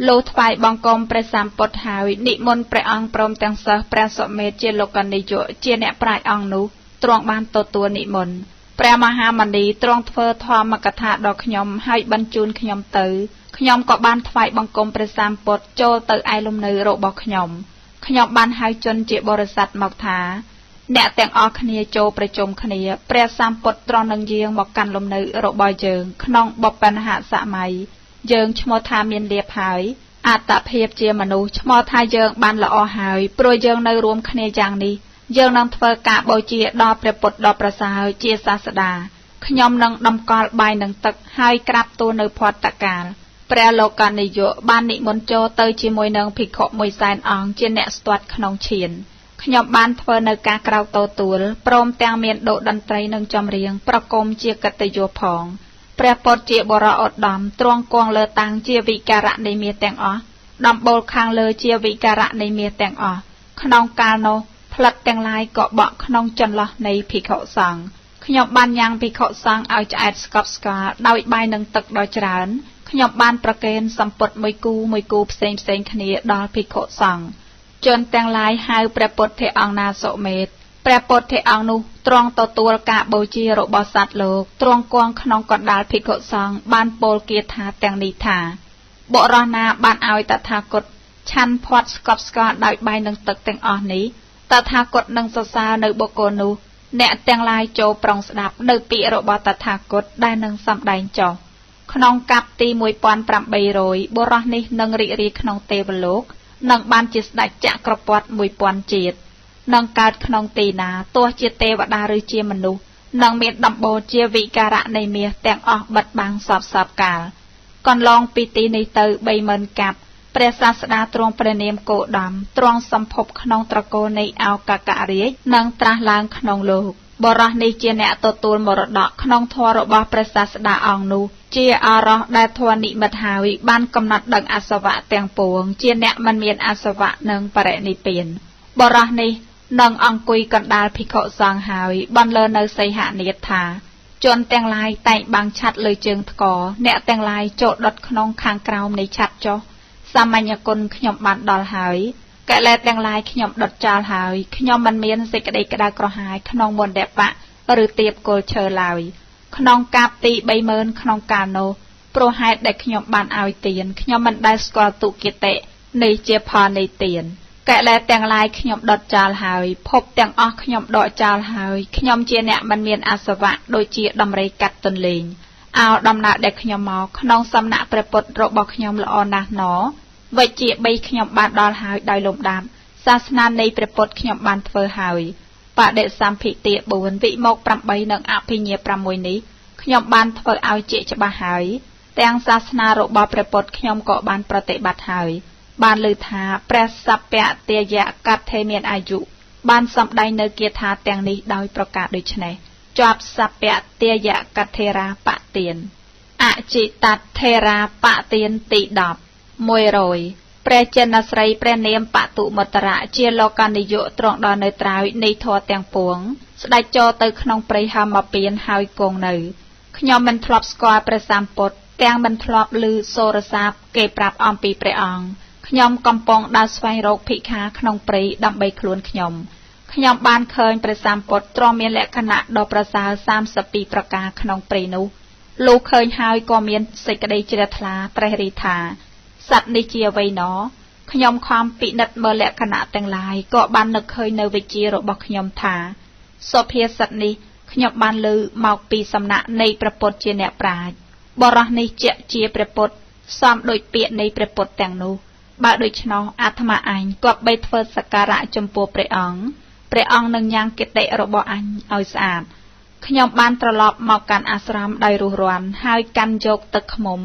โลถวายบังกรมเปรสามปดหาวินิมนต์เปรอังพรหมแตงเสเปรสเมเจียโลกานิโยเจียเนปรายอังนูตรองบานตัวนิมนต์เปรมหามันดีตรองเฟอทอมกถาดอกขยมให้บรรจุขยมเตอขยมก็บานถวายบังกรมเปรสามปดโจเตอไอลมเนอโรบขยมบานให้จนเจบริษัทมกถาเนแต่งออกเนียโจประจมคเนียเปรสามปดตรองนังเยียงบอกกันลมเนอโรบอยเจิงขนองบปัญหาสมัยเยิงชโมธาเมียนเลียบหายอาตะเพียบเจียมนุชโมธาเยิงบานละอหายโปรยเยิงในรวมคเนียอย่างนี้เยิงนังเฟกะโบเจียดอเปรปดดอประสาเจียศาสดาขยมนังดำกอลใบนังตึกให้กราบตัวในพอตะการแปรโลกานิโยบ้านนิมนโจเตยจีมวยนังผิดขมวยไซน์อ่องเจเนสตวัดขนองเชียนขยมบ้านเฟอในการกราวโตตัวพร้อมแตงเมียนโดดันไตรนังจำเรียงประกมเจียกตโยพอง ព្រះពុទ្ធជាបរិឧត្តមទ្រង់គង់លើតាំងជាវិការៈនៃមាសទាំងអស់ដំបូលខាងលើជាវិការៈនៃមាសទាំងអស់ក្នុងកាលនោះផ្លិតទាំងឡាយក៏បក់ក្នុងចន្លោះនៃភិក្ខុសង្ឃខ្ញុំបានញ៉ាំងភិក្ខុសង្ឃឲ្យឆ្អែតស្កប់ស្កល់ដោយបាយនិងទឹកដ៏ច្រើនខ្ញុំបានប្រគេនសម្ពុតមួយគូផ្សេងគ្នាដល់ភិក្ខុសង្ឃជនទាំងឡាយហៅព្រះពុទ្ធអង្គណាសុមេតព្រះពុទ្ធអង្គនោះទ្រង់ទទួលការបូជារបស់សត្វលោកទ្រង់គង់ក្នុងកណ្ដាលភិក្ខុសង្ឃបានពោលគាថាទាំងនេះថាបុរសណាបានឲ្យតថាគតឆាន់ផាត់ស្កប់ស្កល់ដោយបាយនិងទឹកទាំងអស់នេះតថាគតនឹងសរសើរនៅបុគ្គលនោះអ្នកទាំងឡាយចូលប្រុងស្ដាប់នៅពាក្យរបស់តថាគតដែលនឹងសម្ដែងចុះក្នុងកាប់ទី1800បុរសនេះនឹងរីករាយក្នុងទេវលោកនឹងបានជាស្ដេចចក្រពត្តិ1000ជាតិនឹងកើតក្នុងទីណាទោះជាទេវតាឬជាមនុស្សនឹងមានដំបូលជាវិការៈនៃមាសទាំងអស់បិទបាំងសពកាលកន្លងពីទីនេះទៅ30000កាប់ព្រះសាស្តាទ្រង់ព្រះនាមគោដំទ្រង់សម្ភពក្នុងត្រកូលនៃឱកាករាជនិងត្រាស់ឡើងក្នុងលោកបរោះនេះជាអ្នកទទួលមរតកក្នុងធម៌របស់ព្រះសាស្តាអង្គនោះជាអរោះដែលធម៌និមិត្តហើយបានកំណត់ដឹងអសវៈទាំងពួងជាអ្នកមិនមានអសវៈនិងបរិនិព្វានបរោះនេះនឹងអង្គុយកណ្ដាលភិក្ខុសង្ឃហើយបន្លឺនៅសីហនាថថាជនទាំងឡាយតែងបាំងឆ័ត្រលើជើងថ្កអ្នកទាំងឡាយចូលដុតក្នុងខាងក្រោមនៃឆ័ត្រចុះសាមញ្ញគុណខ្ញុំបានដល់ហើយកលែទាំងឡាយខ្ញុំដុតចោលហើយខ្ញុំមិនមានសេចក្តីក្តៅក្រហាយក្នុងមន្តបៈឬទៀបគល់ឈើឡើយក្នុងកាបទី30000ក្នុងកាលនោះព្រោះហេតុដែលខ្ញុំបានឲ្យទានខ្ញុំមិនដែលស្គាល់ទុគិតិនេះជាផលនៃទានកលែទាំងឡាយខ្ញុំដុតចោលហើយភពទាំងអស់ខ្ញុំដកចោលហើយខ្ញុំជាអ្នកមិនមានអសវៈដូចជាដំរីកាត់ទន្លេងអោដំណើរដែលខ្ញុំមកក្នុងសំណាក់ព្រះពុទ្ធរបស់ខ្ញុំល្អណាស់ណវិជ្ជា3ខ្ញុំបានដល់ហើយដោយលំដាប់សាសនានៃព្រះពុទ្ធខ្ញុំបានធ្វើហើយបដិសម្ភិទា4វិមុខ8និងអភិញ្ញា6នេះខ្ញុំបានធ្វើឲ្យជាច្បាស់ហើយទាំងសាសនារបស់ព្រះពុទ្ធខ្ញុំក៏បានប្រតិបត្តិហើយបានលើថាព្រះសព្ពទាយកត្ថេមានអាយុបានសម្ដែងនៅគាថាទាំងនេះដោយប្រការដូចនេះជាប់សព្ពទាយកត្ថេរាបទានអចិតថេរាបទានទី10 100ព្រះចិនស្រីព្រះនាមបតុមត្តរៈជាលោកនិយោទ្រង់ដល់នៅត្រើយនៃធម៌ទាំងពួងស្ដេចចូលទៅក្នុងព្រៃហមពៀនហើយគង់នៅខ្ញុំមិនធ្លាប់ស្គាល់ព្រះសម្ពុទ្ធទាំងមិនធ្លាប់ឮសូរសាពគេប្រាប់អំពីព្រះអង្គខ្ញុំកំពុងដើរស្វែងរកភិក្ខាក្នុងព្រៃដើម្បីខ្លួនខ្ញុំបានឃើញព្រះសម្ពុទ្ធទ្រង់មានលក្ខណៈដ៏ប្រសើរ32ប្រការក្នុងព្រៃនោះលុះឃើញហើយក៏មានសេចក្តីជ្រះថ្លាត្រេះរិះថាសត្វនេះជាអ្វីណោខ្ញុំខំពិនិត្យមើលលក្ខណៈទាំងឡាយក៏បាននឹកឃើញនៅវិជ្ជារបស់ខ្ញុំថាសុភាសិតនេះខ្ញុំបានឮមកពីសំណាក់នៃព្រះពុទ្ធជាអ្នកប្រាជ្ញបរោះនេះជាព្រះពុទ្ធសមដូចពាក្យនៃព្រះពុទ្ធទាំងនោះបើដូច្នោះអាត្មាអញក៏បីធ្វើសក្ការៈចំពោះព្រះអង្គនឹងញ៉ាំងគតិរបស់អញឲ្យស្អាតខ្ញុំបានត្រឡប់មកកាន់អាស្រមដោយរស់រានហើយកាន់យកទឹកឃ្មុំ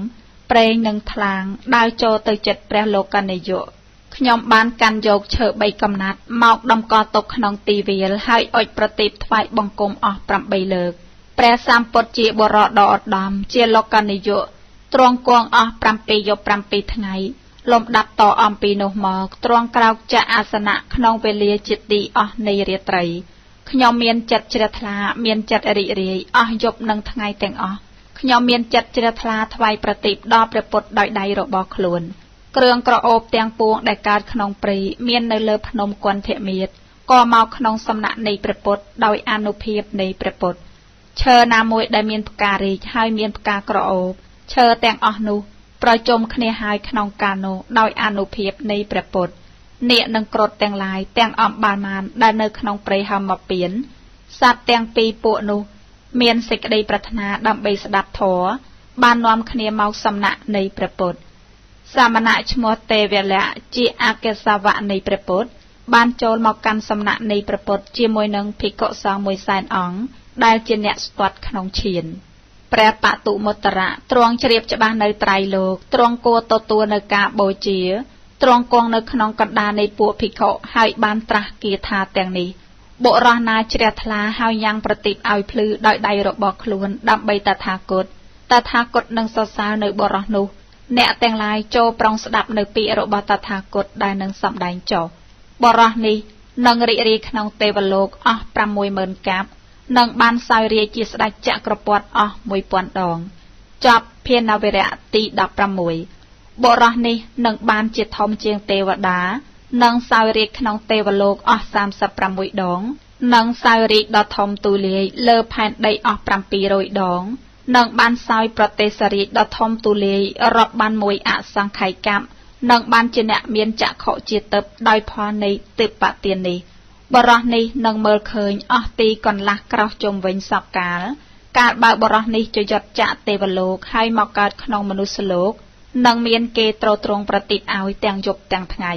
ប្រេងនិងថ្លាងដើរចូលទៅជិតព្រះលោកនិយោខ្ញុំបានកាន់យកឈើ3កំណាត់មកដំកល់ទុកក្នុងទីវាលហើយអុជប្រទីបថ្វាយបង្គំអស់8លើកព្រះសម្ពុទ្ធជាបរិសុទ្ធដ៏ឧត្តមជាលោកនិយោទ្រង់គង់អស់7យប់7ថ្ងៃលំដាប់តអំពីនោះមកទ្រង់ក្រោកចាក់អាសនៈក្នុងវេលាជាទីអស់នៃរាត្រីខ្ញុំមានចិត្តជ្រះថ្លាមានចិត្តរីករាយអស់យប់និងថ្ងៃទាំងអស់ខ្ញុំមានចិត្តជ្រះថ្លាថ្វាយប្រទីបដល់ព្រះពុទ្ធដោយដៃរបស់ខ្លួនគ្រឿងក្រអូបទាំងពួងដែលកើតក្នុងព្រៃមាននៅលើភ្នំគន្ធមាត្រក៏មកក្នុងសំណាក់នៃព្រះពុទ្ធដោយអានុភាពនៃព្រះពុទ្ធឈើណាមួយដែលមានផ្ការីកហើយមានផ្កាក្រអូបឈើទាំងអស់នោះប្រជុំគ្នាហើយក្នុងកាលនោះដោយអានុភាពនៃព្រះពុទ្ធនាគនិងគ្រុឌទាំងឡាយទាំងអម្បាលមានដែលនៅក្នុងព្រៃហមពៀនសត្វទាំងពីរពួកនោះមានសេចក្តីប្រាថ្នាដើម្បីស្ដាប់ធម៌បាននាំគ្នាមកសំណាក់នៃព្រះពុទ្ធសាមណៈឈ្មោះទេវលៈជាអក្សរសាវកនៃព្រះពុទ្ធបានចូលមកកាន់សំណាក់នៃព្រះពុទ្ធជាមួយនឹងភិក្ខុសង្ឃ100,000អង្គដែលជាអ្នកស្ទាត់ក្នុងឈានព្រះបតុមត្តរៈទ្រង់ជ្រាបច្បាស់នៅត្រៃលោកទ្រង់គួរទទួលនៅការបូជាទ្រង់គង់នៅក្នុងកណ្ដាលនៃពួកភិក្ខុហើយបានត្រាស់គាថាទាំងនេះបុរសណាជ្រះថ្លាហើយញ៉ាំងប្រទីបឲ្យភ្លឺដោយដៃរបស់ខ្លួនដើម្បីតថាគត តថាគតនឹងសរសើរនៅបរោះនោះអ្នកទាំងឡាយចូលប្រុងស្ដាប់នៅពាក្យរបស់តថាគតដែលនឹងសម្ដែងចុះបរោះនេះនឹងរីករាយក្នុងទេវលោកអស់ 60000 កាប់នឹងបានសោយរាជ្យជាស្ដេចចក្រពត្តិអស់ 1000 ដងចប់ភានវរៈទី 16 បរោះនេះនឹងបានជាធំជាងទេវតានឹងសោយរាជ្យក្នុងទេវលោកអស់ 36 ដងនឹងសោយរាជ្យដ៏ធំទូលាយលើផែនដីអស់ 700 ដងនឹងបានសោយប្រទេសរាជដ៏ធំទូលាយរាប់បានមួយអសង្ខ័យកាប់នឹងបានជាអ្នកមានចក្ខុជាទិព្វដោយផលនៃទិបទាននេះបរោះនេះនឹងមើលឃើញអស់ទីកន្លះក្រោះជុំវិញសពកាលបើបរោះនេះជយត់ចាក់ទេវលោកហើយមកកើតក្នុងមនុស្សលោកនឹងមានគេទ្រទ្រង់ប្រតិទឲ្យទាំងយប់ទាំងថ្ងៃ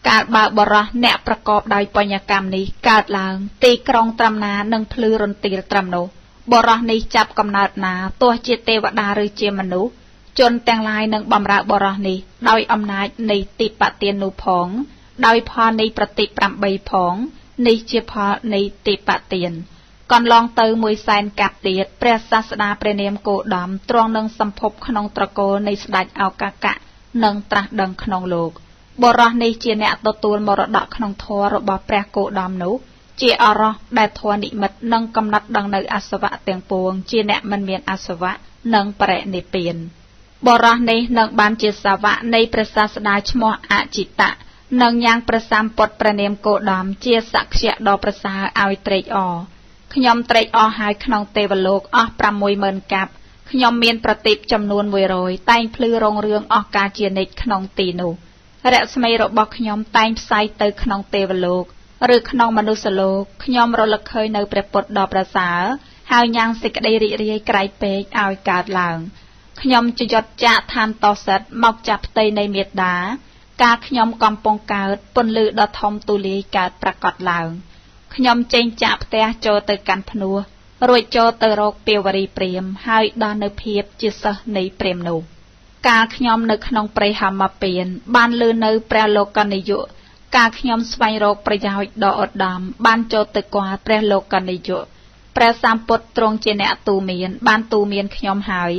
កាលបើបរោះអ្នកប្រកបដោយបញ្ញកម្មនេះកើតឡើងទីក្រុងត្រឹមណានឹងភ្លឺរន្ទាលត្រឹមនោះបរោះនេះចាប់កំណើតណាទោះជាទេវតាឬជាមនុស្សជនទាំងឡាយនឹងបម្រើបរោះនេះដោយអំណាចនៃទីបទាននោះផងដោយផលនៃប្រតិ8ផងនេះជាផលនៃទីបទានកន្លងទៅ100,000 កាប់ទៀតព្រះសាស្តាព្រះនាមគោតមទ្រង់នឹងសម្ភពក្នុងត្រកូលនៃស្ដេចឱកាកៈនឹងត្រាស់ដឹងក្នុងលោកបរោះនេះជាអ្នកទទួលមរតកក្នុងធម៌របស់ព្រះគោតមនោះជាអរោះដែលធម៌និមិត្តនឹងកំណត់ដឹងនៅអសវៈទាំងពួងជាអ្នកមិនមានអសវៈនិងបរិនិព្វានបរោះនេះនឹងបានជាសាវកនៃព្រះសាស្តាឈ្មោះអចិតៈនឹងញ៉ាំងព្រះសម្ពុទ្ធព្រះនាមគោតមជាសក្យៈដ៏ប្រសើរឲ្យត្រេកអរខ្ញុំត្រេកអរហើយក្នុងទេវលោកអស់ 60000 កាប់ខ្ញុំមានប្រទីបចំនួន100តែងភ្លឺរងរឿងអស់កាលជានិច្ចក្នុងទីនោះរស្មីរបស់ខ្ញុំតែងផ្សាយទៅក្នុងទេវលោកឬក្នុងមនុស្សលោកខ្ញុំរលឹកឃើញនៅព្រះពុទ្ធដ៏ប្រសើរហើយញ៉ាំងសេចក្តីរីករាយក្រៃពេកឲ្យកើតឡើងខ្ញុំជយត់ចាកឋានតសិតមកចាប់ផ្ទៃនៃមេត្តាកាលខ្ញុំកំពុងកើតពន្លឺដ៏ធំទូលាយកើតប្រកបឡើងខ្ញុំចេញចាកផ្ទះចូលទៅកាន់ភ្នោះរួចចូលទៅរកពាវរីព្រាមហើយដល់នៅភាពជាសិស្សនៃព្រាមនោះកាលខ្ញុំនៅក្នុងព្រៃហមពៀនបានលឺនៅព្រះលោកនិយុកាលខ្ញុំស្វែងរកប្រយោជន៍ដ៏ឧត្តមបានចូលទៅគាល់ព្រះលោកនិយុព្រះសម្ពុទ្ធទ្រង់ជាអ្នកទូមានបានទូមានខ្ញុំហើយ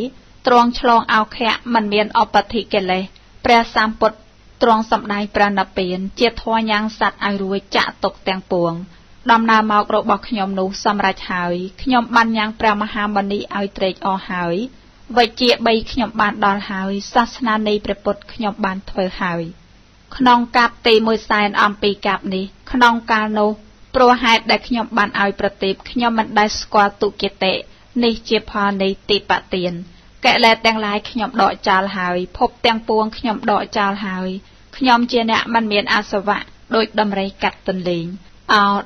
ទ្រង់ឆ្លងអោខៈមិនមានអបធិកិលេសព្រះសម្ពុទ្ធទ្រង់សម្ដែងព្រះនិព្វានជាធម៌ញ៉ាំងសត្វឲ្យរួចចាក់ទុកទាំងពួងដំណើរមករបស់ខ្ញុំនោះសម្រេចហើយខ្ញុំបានញ៉ាំងព្រះមហាមុនីឲ្យត្រេកអរហើយវិជ្ជា3ខ្ញុំបានដល់ហើយសាសនានៃព្រះពុទ្ធខ្ញុំបានធ្វើហើយក្នុងកាប់ទី100,000អំពីកាប់នេះក្នុងកាលនោះព្រោះហេតុដែលខ្ញុំបានឲ្យប្រទីបខ្ញុំមិនដែលស្គាល់ទុគតិនេះជាផលនៃទីបទានកិលេសទាំងឡាយខ្ញុំដកចោលហើយភពទាំងពួងខ្ញុំដកចោលហើយខ្ញុំជាអ្នកមិនមានអាសវៈដោយដំរីកាត់ទន្លេង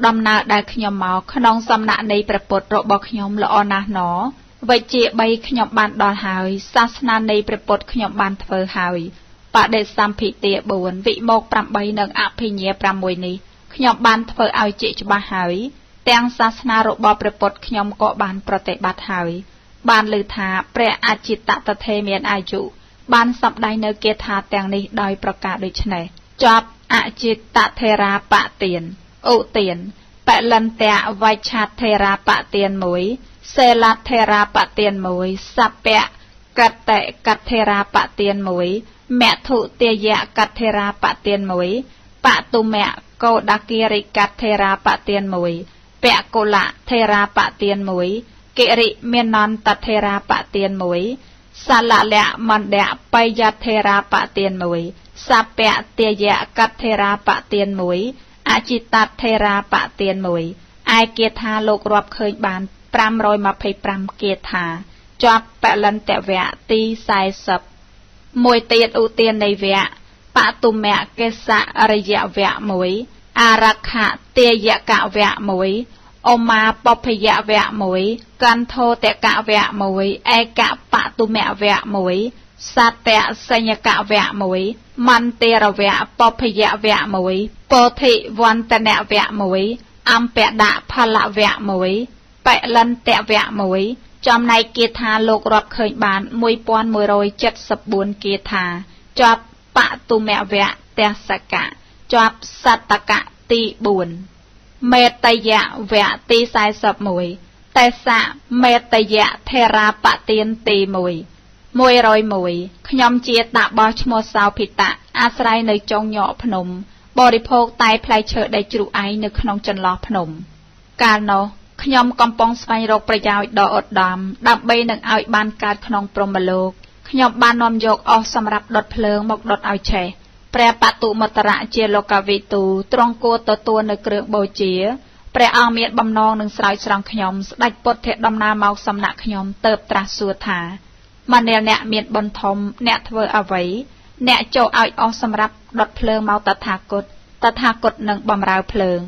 ដំណើរដែលខ្ញុំមកក្នុងសំណាក់នៃព្រះពុទ្ធរបស់ខ្ញុំល្អណាស់ណវិជ្ជា3ខ្ញុំបានដល់ហើយសាសនានៃព្រះពុទ្ធខ្ញុំបានធ្វើហើយបដិសម្ភិទា4វិមោក8និងអភិញ្ញា6នេះខ្ញុំបានធ្វើឲ្យជាច្បាស់ហើយទាំងសាសនារបស់ព្រះពុទ្ធខ្ញុំក៏បានប្រតិបត្តិហើយបានលើថាព្រះអចិតតថេមានអាយុបានសម្ដែងនៅគាថាទាំងនេះដោយប្រការដូចនេះចប់អចិតថេរាបទានឧទានបលន្តៈវៃឆាថេរាបទាន1សេលថេរាបទាន1សពៈកតេកថេរាបទាន1មធុទាយៈកថេរាបទាន1បតុមៈកោដគិរិកថេរាបទាន1ពកុលៈថេរាបទាន1កិរិមាននន្តថេរាបទាន1សាលលៈមណ្ឌៈបយថេរាបទាន1សពៈទាយៈកថេរាបទាន1អចិតថេរាបទាន1ឯគាថាលោករាប់ឃើញបាន525គាថាជាប់បលន្តវៈទី40មួយទៀតឧទាននៃវៈបតុមៈកេសៈរិយវៈ1អរខៈទាយកវៈ1ឧមាបភយវៈ1កន្ធោតកវៈ1ឯកបតុមៈវៈ1សតៈសញ្ញកវៈ1មន្តិរវៈបភយវៈ1ពោធិវន្តនវៈ1អំពដៈផលវៈ1បលន្តវៈ1ចំណែកគាថាលោករាប់ឃើញបាន1174គាថាជាប់បតុមវៈទស្សកៈជាប់សតកៈទី4មេតយៈវៈទី41 តែសៈមេតយៈថេរាបទានទី1 ខ្ញុំជាតាបោះឈ្មោះសោភិតៈអាស្រ័យនៅចុងញកភ្នំបរិភោគតែផ្លែឈើដែលជ្រុះឯងនៅក្នុងចន្លោះភ្នំកាលនោះខ្ញុំកំពុងស្វែងរកប្រយោជន៍ដ៏ឧត្តមដើម្បីនឹងឲ្យបានកើតក្នុងព្រហ្មលោកខ្ញុំបាននាំយកអស់សម្រាប់ដុតភ្លើងមកដុតឲ្យឆេះព្រះបតុមត្តរៈជាលោកវិទូទ្រង់គួរទទួលនៅគ្រឿងបូជាព្រះអង្គមានបំណងនឹងស្រោចស្រង់ខ្ញុំស្ដេចពុទ្ធដំណើរមកសំណាក់ខ្ញុំទៅត្រាស់សួរថាមនាលអ្នកមានបុណ្យធំអ្នកធ្វើអ្វីអ្នកចូលឲ្យអស់សម្រាប់ដុតភ្លើងមកតថាគតនឹងបំរើភ្លើង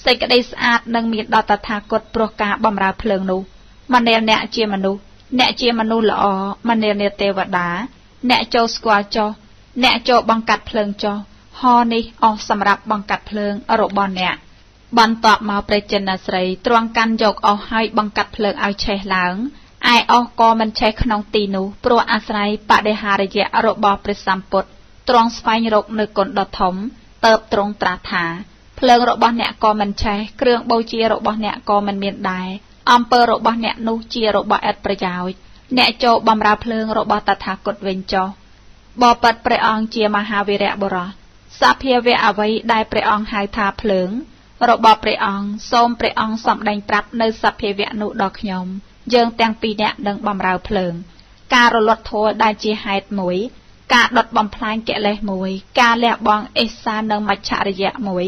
សេចក្តីស្អាតនឹងមានដល់តថាគតព្រោះការបម្រើភ្លើងនោះមនាលអ្នកជាមនុស្សល្អមនាលអ្នកទេវតាអ្នកចូលស្គាល់ចុះអ្នកចូលបង្កាត់ភ្លើងចុះហោនេះអស់សម្រាប់បង្កាត់ភ្លើងរបស់អ្នកបន្ទាប់មកព្រះចិនស្រីទ្រាំកាន់យកអស់ហើយបង្កាត់ភ្លើងឲ្យឆេះឡើងឯអស់ក៏មិនឆេះក្នុងទីនោះព្រោះអាស្រ័យបដិហារយៈរបស់ព្រះសម្ពុទ្ធទ្រង់ស្វែងរកនៅគុណដ៏ធំទៅទ្រង់ត្រាស់ថាភ្លើងរបស់អ្នកក៏មិនឆេះគ្រឿងបូជារបស់អ្នកក៏មិនមានដែរអំពើរបស់អ្នកនោះជារបស់ឥតប្រយោជន៍អ្នកចូលបម្រើភ្លើងរបស់តថាគតវិញចុះបបិទ្ធព្រះអង្គជាមហាវីរៈបុរសសភាវៈអ្វីដែលព្រះអង្គហៅថាភ្លើងរបស់ព្រះអង្គសូមព្រះអង្គសម្ដែងប្រាប់នៅសភាវៈនោះដល់ខ្ញុំយើងទាំងពីរនាក់នឹងបម្រើភ្លើងការរលត់ធម៌ដែលជាហេតុមួយការដុតបំផ្លាញកិលេសមួយការលះបង់អេសានិងមច្ឆរិយៈមួយ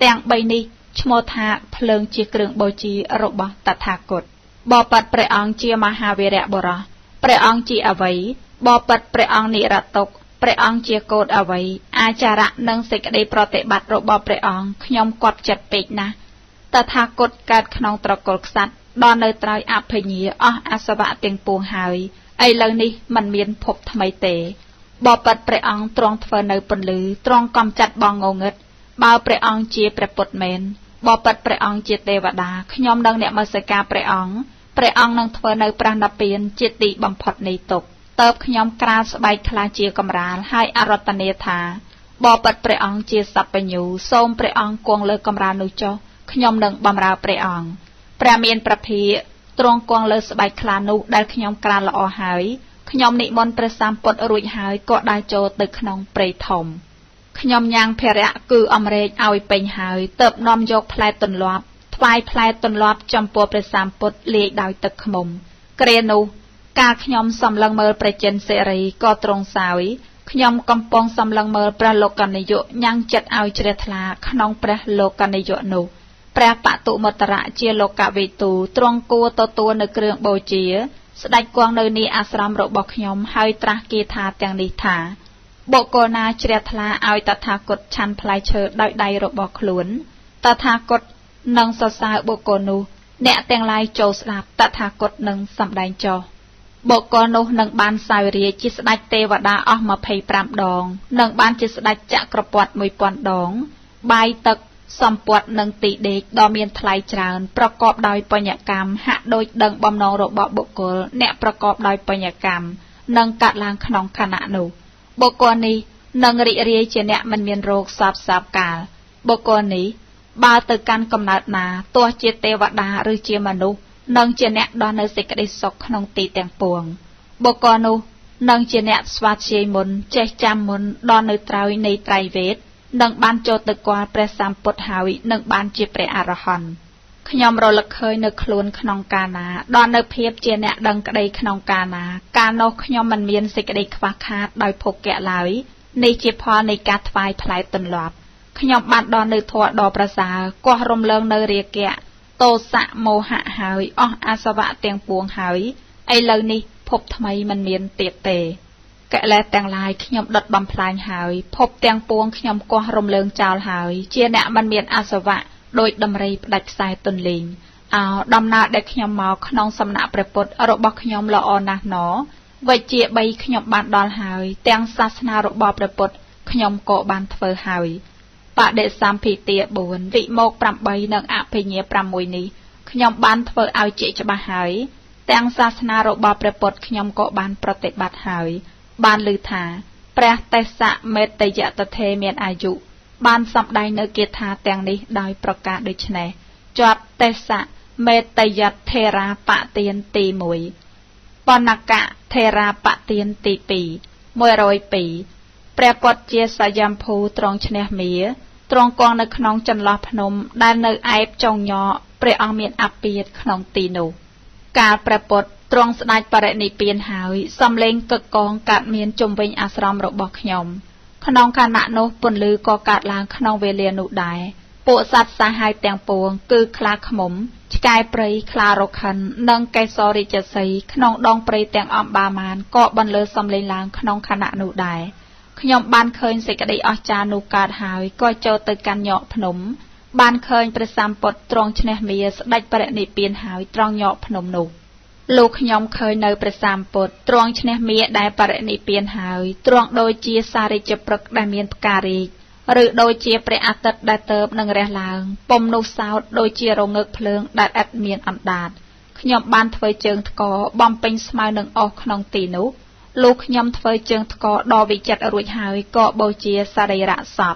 ទាំង3នេះឈ្មោះថាភ្លើងជាគ្រឿងបូជារបស់តថាគតបបិទ្ធព្រះអង្គជាមហាវីរៈបុរសព្រះអង្គជាអ្វីបបិទ្ធព្រះអង្គនិរតុកព្រះអង្គជាកូដអ្វីអាចារៈនិងសេចក្តីប្រតិបត្តិរបស់ព្រះអង្គខ្ញុំគាប់ចិត្តពេកណាស់តថាគតកើតក្នុងត្រកូលក្សត្រដល់នៅត្រើយអភិញ្ញាអស់អាសវៈទាំងពួងហើយឥឡូវនេះមិនមានភពថ្មីទេបបិទ្ធព្រះអង្គទ្រង់ធ្វើនៅពន្លឺទ្រង់កំចាត់បងងងឹតបើព្រះអង្គជាព្រះពុទ្ធមែនបបិទ្ធព្រះអង្គជាទេវតាខ្ញុំនឹងនមស្ការព្រះអង្គនឹងធ្វើនៅព្រះនិព្វានជាទីបំផុតនៃទុក្ខតើបខ្ញុំក្រាលស្បែកខ្លាជាកំរាលហើយអរតនាថាបបិទ្ធព្រះអង្គជាសัพពញ្ញូសូមព្រះអង្គគង់លើកំរាលនោះចុះខ្ញុំនឹងបម្រើព្រះអង្គព្រះមានប្រភិទ្រង់គង់លើស្បែកខ្លានោះដែលខ្ញុំក្រាលល្អហើយខ្ញុំនិមន្តព្រះសម្ពុទ្ធរួចហើយក៏ដើរចូលទៅក្នុងព្រៃធំខ្ញុំញ៉ាំងភរៈគឺអំរែកឲ្យពេញហើយទើបនាំយកផ្លែទន្លាប់ថ្វាយផ្លែទន្លាប់ចំពោះព្រះសម្ពុទ្ធលាយដោយទឹកឃ្មុំគ្រានោះកាលខ្ញុំសម្លឹងមើលព្រះចិនសេរីក៏ទ្រង់សោយខ្ញុំកំពុងសម្លឹងមើលព្រះលោកនិយមញ៉ាំងចិត្តឲ្យជ្រះថ្លាក្នុងព្រះលោកនិយមនោះព្រះបតុមត្តរៈជាលោកវិទូទ្រង់គួរទទួលនៅគ្រឿងបូជាស្ដេចគង់នៅនេះអាស្រមរបស់ខ្ញុំហើយត្រាស់គាថាទាំងនេះថាបុគ្គលណាជ្រះថ្លាឲ្យតថាគតឆាន់ផ្លែឈើដោយដៃរបស់ខ្លួនតថាគតនឹងសរសើរបុគ្គលនោះអ្នកទាំងឡាយចូលស្ដាប់តថាគតនឹងសម្ដែងចុះបុគ្គលនោះនឹងបានសោយរាជ្យជាស្ដេចទេវតាអស់25ដងនឹងបានជាស្ដេចចក្រពត្តិ1000ដងបាយទឹកសម្ពត់និងទីដេកដ៏មានថ្លៃច្រើនប្រកបដោយបញ្ញកម្មហាក់ដូចដឹងបំណងរបស់បុគ្គលអ្នកប្រកបដោយបញ្ញកម្មនឹងកាត់ឡើងក្នុងខណៈនោះបុគ្គលនេះនឹងរីករាយជាអ្នកមិនមានរោគសពកាលបុគ្គលនេះបើទៅកាន់កំណើតណាទោះជាទេវតាឬជាមនុស្សនឹងជាអ្នកដល់នៅសេចក្តីសុខក្នុងទីទាំងពួងបុគ្គលនោះនឹងជាអ្នកស្វាធ្យាយមុនចេះចាំមុនដល់នៅត្រើយនៃត្រៃវេទនឹងបានចូលទៅគាល់ព្រះសម្ពុទ្ធហើយនឹងបានជាព្រះអរហន្តខ្ញុំរលឹកឃើញនៅខ្លួនក្នុងកាលណាដល់នៅភាពជាអ្នកដឹងក្តីក្នុងកាលណាកាលនោះខ្ញុំមិនមានសេចក្តីខ្វះខាតដោយភោគៈឡើយនេះជាផលនៃការថ្វាយផ្លែទន្លាប់ខ្ញុំបានដល់នៅធម៌ដ៏ប្រសើរកោះរំលើងនៅរាគៈទោសៈមោហៈហើយអស់អាសវៈទាំងពួងហើយឥឡូវនេះភពថ្មីមិនមានទៀតទេកិលេសទាំងឡាយខ្ញុំដុតបំផ្លាញហើយភពទាំងពួងខ្ញុំកោះរំលើងចោលហើយជាអ្នកមិនមានអាសវៈដោយដំរីផ្ដាច់ខ្សែទន្លេងដំណើរដែលខ្ញុំមកក្នុងសំណាក់ព្រះពុទ្ធរបស់ខ្ញុំល្អណាស់ណវិជ្ជា3ខ្ញុំបានដល់ហើយទាំងសាសនារបស់ព្រះពុទ្ធខ្ញុំក៏បានធ្វើហើយបដិសម្ភិទា4វិមោក8និងអភិញ្ញា6នេះខ្ញុំបានធ្វើឲ្យជាច្បាស់ហើយទាំងសាសនារបស់ព្រះពុទ្ធខ្ញុំក៏បានប្រតិបត្តិហើយបានឮថាព្រះទេសៈមេតយតថេមានអាយុបានសម្ដែងនៅគាថាទាំងនេះដោយប្រការដូចនេះជាប់ទេសៈ មេតយតថេរាបទានទី1 បណ្ណកៈថេរាបទានទី2 102ព្រះពុទ្ធជាសយមភូត្រង់ឈ្នះមាត្រង់គង់នៅក្នុងចន្លោះភ្នំដែលនៅឯបចុងញកព្រះអង្គមានអាពាធក្នុងទីនោះកាលព្រះពុទ្ធទ្រង់ស្ដេចបរិនិព្វានហើយសំឡេងកឹកកងកើតមានជុំវិញអាស្រមរបស់ខ្ញុំក្នុងខណៈនោះពន្លឺក៏កើតឡើងក្នុងវេលានោះដែរពួកសត្វសាហាវទាំងពួងគឺខ្លាឃ្មុំឆ្កែព្រៃខ្លារខិននិងកេសររាជសីក្នុងដងព្រៃទាំងអម្បាមានក៏បន្លឺសំឡេងឡើងក្នុងខណៈនោះដែរខ្ញុំបានឃើញសេចក្តីអស្ចារ្យនោះកើតហើយក៏ចូលទៅកាន់ញកភ្នំបានឃើញព្រះសម្ពុទ្ធទ្រង់ឈ្នះមាស្ដេចបរិនិព្វានហើយត្រង់ញកភ្នំនោះលោកខ្ញុំឃើញនៅព្រះសម្ពុទ្ធទ្រង់ឈ្នះមាដែលបរិនិព្វានហើយទ្រង់ដូចជាសារិជ្ជព្រឹកដែលមានផ្ការីកឬដូចជាព្រះអាទិត្យដែលទៅបនឹងរះឡើងពុំនោះសោតដូចជារងើកភ្លើងដែលឥតមានអណ្ដាតខ្ញុំបានធ្វើជើងថ្កបំពេញស្មៅនឹងអស់ក្នុងទីនោះលោកខ្ញុំធ្វើជើងថ្កដ៏វិចិត្ររួចហើយក៏បូជាសរីរៈសព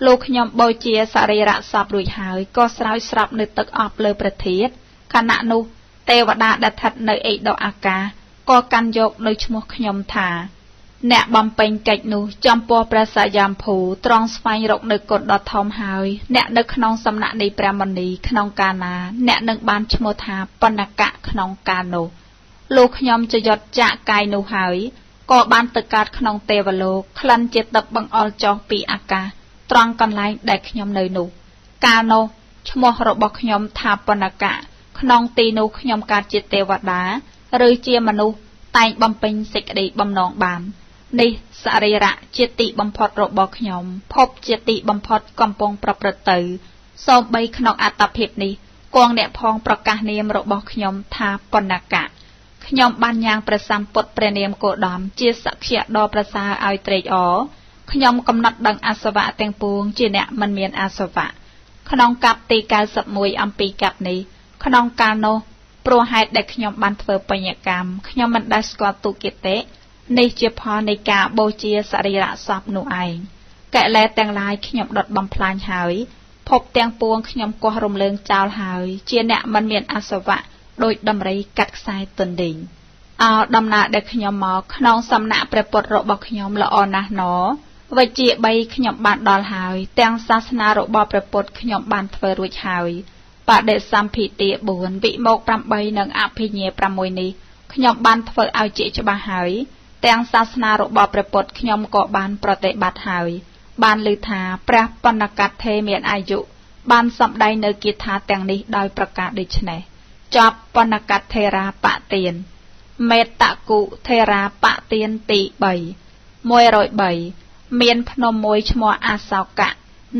លោកខ្ញុំបូជាសរីរៈសពរួចហើយក៏ស្រោចស្រពនៅទឹកអប់លើប្រធាតុខណៈនោះទេវតាដែលស្ថិតនៅឯកដកអាកាសក៏កាន់យកនៅឈ្មោះខ្ញុំថាអ្នកបំពេញកិច្ចនោះចំពោះព្រះសយមភូត្រង់ស្វែងរកនៅគុណដ៏ធំហើយអ្នកនៅក្នុងសំណាក់នៃព្រះមនីក្នុងកាលណាអ្នកនឹងបានឈ្មោះថាបណ្ណកៈក្នុងកាលនោះលោកខ្ញុំចយត់ចាក់កាយនោះហើយក៏បានទៅកើតក្នុងទេវលោកក្លិនជាទឹកបង្អុរចុះពីអាកាសត្រង់កន្លែងដែលខ្ញុំនៅនោះកាលនោះឈ្មោះរបស់ខ្ញុំថាបណ្ណកៈក្នុងទីនោះខ្ញុំកើតជាទេវតាឬជាមនុស្សតែងបំពេញសេចក្តីបំណងបាននេះសរីរៈជាទីបំផុតរបស់ខ្ញុំភពជាទីបំផុតកំពុងប្រព្រឹត្តទៅសូម្បីក្នុងអត្តភាពនេះគង់អ្នកផងប្រកាសនាមរបស់ខ្ញុំថាបណ្ណកៈខ្ញុំបានញ៉ាំងព្រះសម្ពុទ្ធព្រះនាមគោតមជាសក្យៈដ៏ប្រសើរឲ្យត្រេកអរខ្ញុំកំណត់ដឹងអាសវៈទាំងពួងជាអ្នកមិនមានអាសវៈក្នុងកាប់ទី91អំពីកាប់នេះក្នុងកាលនោះព្រោះហេតុដែលខ្ញុំបានធ្វើបញ្ញកម្មខ្ញុំមិនដែលស្គាល់ទុគិតិនេះជាផលនៃការបូជាសរីរៈសពនោះឯងកិលេសទាំងឡាយខ្ញុំដុតបំផ្លាញហើយភពទាំងពួងខ្ញុំកោះរំលើងចោលហើយជាអ្នកមិនមានអាសវៈដោយដំរីកាត់ខ្សែទន្លេងដំណើរដែលខ្ញុំមកក្នុងសំណាក់ព្រះពុទ្ធរបស់ខ្ញុំល្អណាស់ណវិជ្ជា3ខ្ញុំបានដល់ហើយទាំងសាសនារបស់ព្រះពុទ្ធខ្ញុំបានធ្វើរួចហើយបដិសម្ភិទា4វិមុខ8និងអភិញ្ញា6នេះខ្ញុំបានធ្វើឲ្យជាច្បាស់ហើយទាំងសាសនារបស់ព្រះពុទ្ធខ្ញុំក៏បានប្រតិបត្តិហើយបានឮថាព្រះបណ្ណកថេមានអាយុបានសម្ដែងនៅគាថាទាំងនេះដោយប្រការដូចនេះចប់បណ្ណកថេរាបទានមេតគុថេរាបទានទី3 103មានភ្នំមួយឈ្មោះអាសោកៈ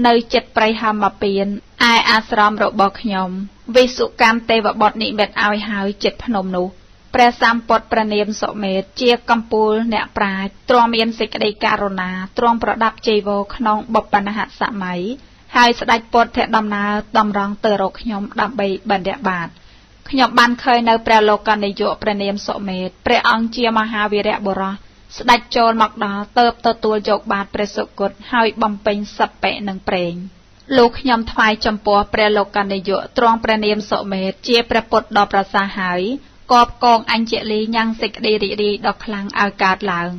នៅចិត្តព្រៃហមពៀនឯអាស្រមរបស់ខ្ញុំវិសុកម្មទេវបុត្រនិមិត្តឲ្យហើយចិត្តភ្នំនោះព្រះសម្ពុទ្ធព្រះនាមសុមេតជាកំពូលអ្នកប្រាជ្ញទ្រង់មានសេចក្តីករុណាទ្រង់ប្រដាប់ចីវរក្នុងបុព្វនហសម័យហើយស្ដេចពុទ្ធដំណើរតម្រង់ទៅរកខ្ញុំដើម្បីបណ្ឌបាតខ្ញុំបានឃើញនៅព្រះលោកនាយកព្រះនាមសុមេតព្រះអង្គជាមហាវីរៈបុរសស្ដេចចូលមកដល់ទើបទទួលយកបាតព្រះសុគតហើយបំពេញសព្វៈនិងប្រេងលោកខ្ញុំថ្វាយចំពោះព្រះលោកនាយកទ្រង់ព្រះនាមសុមេតជាព្រះពុទ្ធដ៏ប្រសើរហើយកបកងអញ្ជលីញ៉ាំងសេចក្តីរីករាយដ៏ខ្លាំងឲ្យកើតឡើង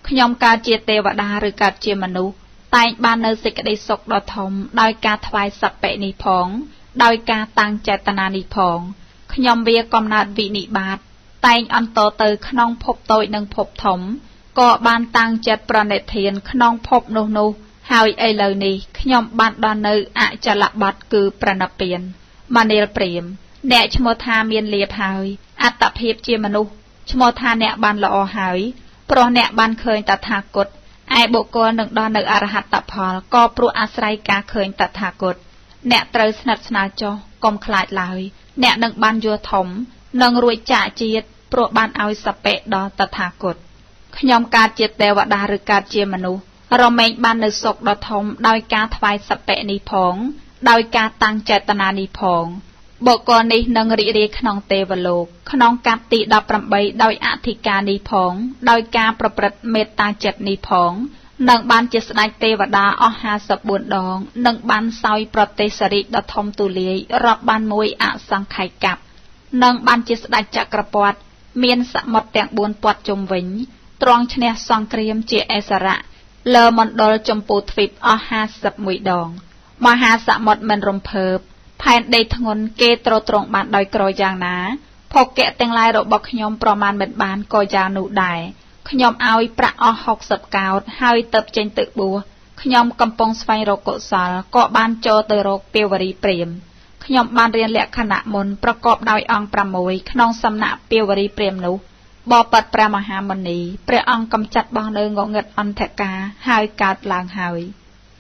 ខ្ញុំកើតជាទេវតាឬកើតជាមនុស្សតែងបាននៅសេចក្តីសុខដ៏ធំដោយការថ្វាយសព្វៈនេះផងដោយការតាំងចេតនានេះផងខ្ញុំវាកំណើតវិនិបាតតែងអន្តរទៅក្នុងភពតូចនិងភពធំក៏បានតាំងចិត្តប្រណិធានក្នុងភពនោះហើយឥឡូវនេះខ្ញុំបានដល់នៅអចលបត្តិគឺប្រណិព្វានមនាលព្រាមអ្នកឈ្មោះថាមានលៀបហើយអត្តភាពជាមនុស្សឈ្មោះថាអ្នកបានល្អហើយព្រោះអ្នកបានឃើញតថាគតឯបុគ្គលនឹងដល់នៅអរហត្តផលក៏ព្រោះអាស្រ័យការឃើញតថាគតអ្នកត្រូវស្និទ្ធស្នាលចុះកុំខ្លាចឡើយអ្នកនឹងបានយល់ធំនឹងរួចចាកជាតិព្រោះបានឲ្យសព្វៈដល់តថាគតខ្ញុំកើតជាទេវតាឬកើតជាមនុស្សរមែងបាននៅសុខដ៏ធំដោយការថ្វាយសព្វៈនេះផងដោយការតាំងចេតនានេះផងបុគ្គលនេះនឹងរីករាយក្នុងទេវលោកក្នុងកាប់ទី18ដោយអធិការនេះផងដោយការប្រព្រឹត្តមេត្តាចិត្តនេះផងនឹងបានជាស្ដេចទេវតាអស់54ដងនឹងបានសោយប្រទេសសរិកដ៏ធំទូលាយរាប់បានមួយអសង្ខ័យកាប់ នឹងបានជាស្ដេចចក្រពត្តិមានសមុទ្រទាំង4ព័ទ្ធជុំវិញទ្រង់ឈ្នះសង្គ្រាមជាអិសរៈលើមណ្ឌលចម្ពោះទ្វីបអស់51ដងមហាសមុទ្រមិនរំភើបផែនដីធ្ងន់គេទ្រទ្រង់បានដោយក្រយ៉ាងណាភោគៈទាំងឡាយរបស់ខ្ញុំប្រមាណមិនបានក៏យ៉ាងនោះដែរខ្ញុំឲ្យប្រាក់អស់60កោដហើយទៅចេញទៅបួសខ្ញុំកំពុងស្វែងរកកុសលក៏បានចូលទៅរកពាវរីព្រាហ្មណ៍ខ្ញុំបានរៀនលក្ខណៈមុនប្រកបដោយអង្គ6ក្នុងសំណាក់ពាវរីព្រាហ្មណ៍នោះបបិទ្ធព្រះមហាមុនីព្រះអង្គកំចាត់បងនៅងងឹតអន្តកាហើយកើតឡើងហើយ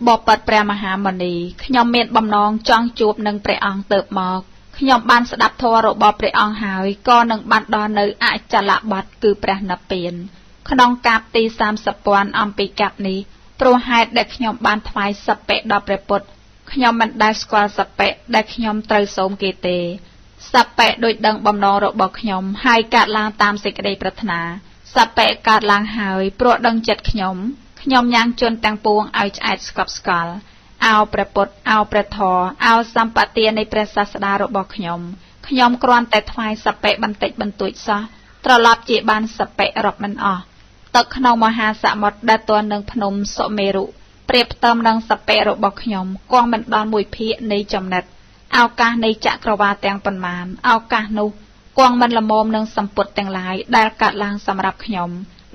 បបិទ្ធព្រះមហាមុនីខ្ញុំមានបំណងចង់ជួបនឹងព្រះអង្គទៅមកខ្ញុំបានស្ដាប់ធម៌របស់ព្រះអង្គហើយក៏នឹងបានដល់នៅអចលបត្តិគឺព្រះនិព្វានក្នុងកាបទី30,000អំពីកាបនេះព្រោះហេតុដែលខ្ញុំបានថ្វាយសព្វដល់ព្រះពុទ្ធខ្ញុំមិនដែលស្គាល់សព្វដែលខ្ញុំត្រូវសូមគេទេសព្វដូចដឹងបំណងរបស់ខ្ញុំហើយកើតឡើងតាមសេចក្តីប្រាថ្នាសព្វកើតឡើងហើយព្រោះដឹងចិត្តខ្ញុំញ៉ាំងជន់ទាំងពួងឲ្យឆ្អែតស្កប់ស្កល់អោព្រះពុទ្ធអោព្រះធម៌អោសម្បទានៃព្រះសាស្តារបស់ខ្ញុំគ្រាន់តែថ្វាយសព្វបន្តិចបន្តួចសោះត្រឡប់ជាបានសព្វរាប់មិនអស់ទឹកក្នុងមហាសមុទ្រដែលទាន់នឹងភ្នំសុមេរុប្រៀបផ្ទឹមនឹងសព្វរបស់ខ្ញុំគង់មិនដល់មួយភាគនៃចំណិតឱកាសនៃចក្រវាឡទាំងប៉ុន្មានឱកាសនោះគង់មិនល្មមនឹងសម្ពុតទាំងឡាយដែលកាត់ឡើងសម្រាប់ខ្ញុំ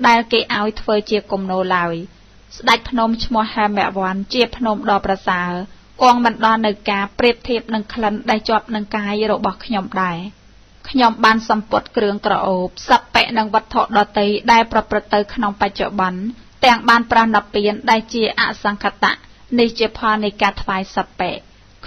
ដែលគេឲ្យធ្វើជាគំនោឡើយស្ដេចភ្នំឈ្មោះហេមវ័នជាភ្នំដ៏ប្រសើរគង់មិនដល់នៅការប្រៀបធៀបនឹងក្លិនដែលជាប់នឹងកាយរបស់ខ្ញុំដែរខ្ញុំបានសម្ពុតគ្រឿងក្រអូបសព្វនិងវត្ថុដទៃដែលប្រព្រឹត្តទៅក្នុងបច្ចុប្បន្នទាំងបានប្រណិពានដែលជាអសង្ខតៈនេះជាផលនៃការថ្វាយសព្វ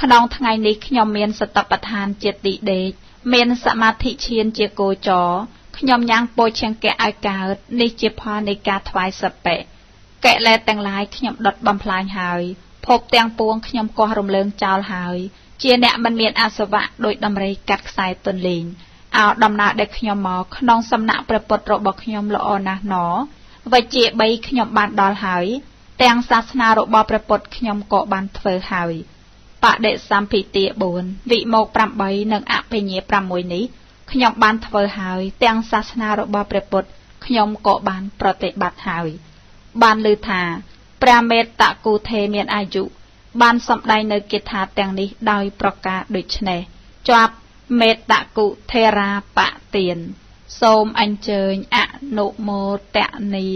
ក្នុងថ្ងៃនេះខ្ញុំមានសតបដ្ឋានជាទីដេកមានសមាធិឈានជាគោចរខ្ញុំញ៉ាំងពោឆង្គៈឲ្យកើតនេះជាផលនៃការថ្វាយសព្វកិលេសទាំងឡាយខ្ញុំដុតបំផ្លាញហើយភពទាំងពួងខ្ញុំកោះរំលើងចោលហើយជាអ្នកមិនមានអាសវៈដោយដំរីកាត់ខ្សែទន្លេងអោដំណើរដែលខ្ញុំមកក្នុងសំណាក់ព្រះពុទ្ធរបស់ខ្ញុំល្អណាស់ណវិជ្ជា3ខ្ញុំបានដល់ហើយទាំងសាសនារបស់ព្រះពុទ្ធខ្ញុំក៏បានធ្វើហើយបដិសម្ភិទា4វិមោក8និងអភិញ្ញា6នេះខ្ញុំបានធ្វើហើយទាំងសាសនារបស់ព្រះពុទ្ធខ្ញុំក៏បានប្រតិបត្តិហើយបានលើថាព្រះមេត្តគូថេមានអាយុបានសម្ដែងនៅគាថាទាំងនេះដោយប្រការដូចនេះជាប់មេត្តគូថេរាបទានសូមអញ្ជើញអនុមោទនា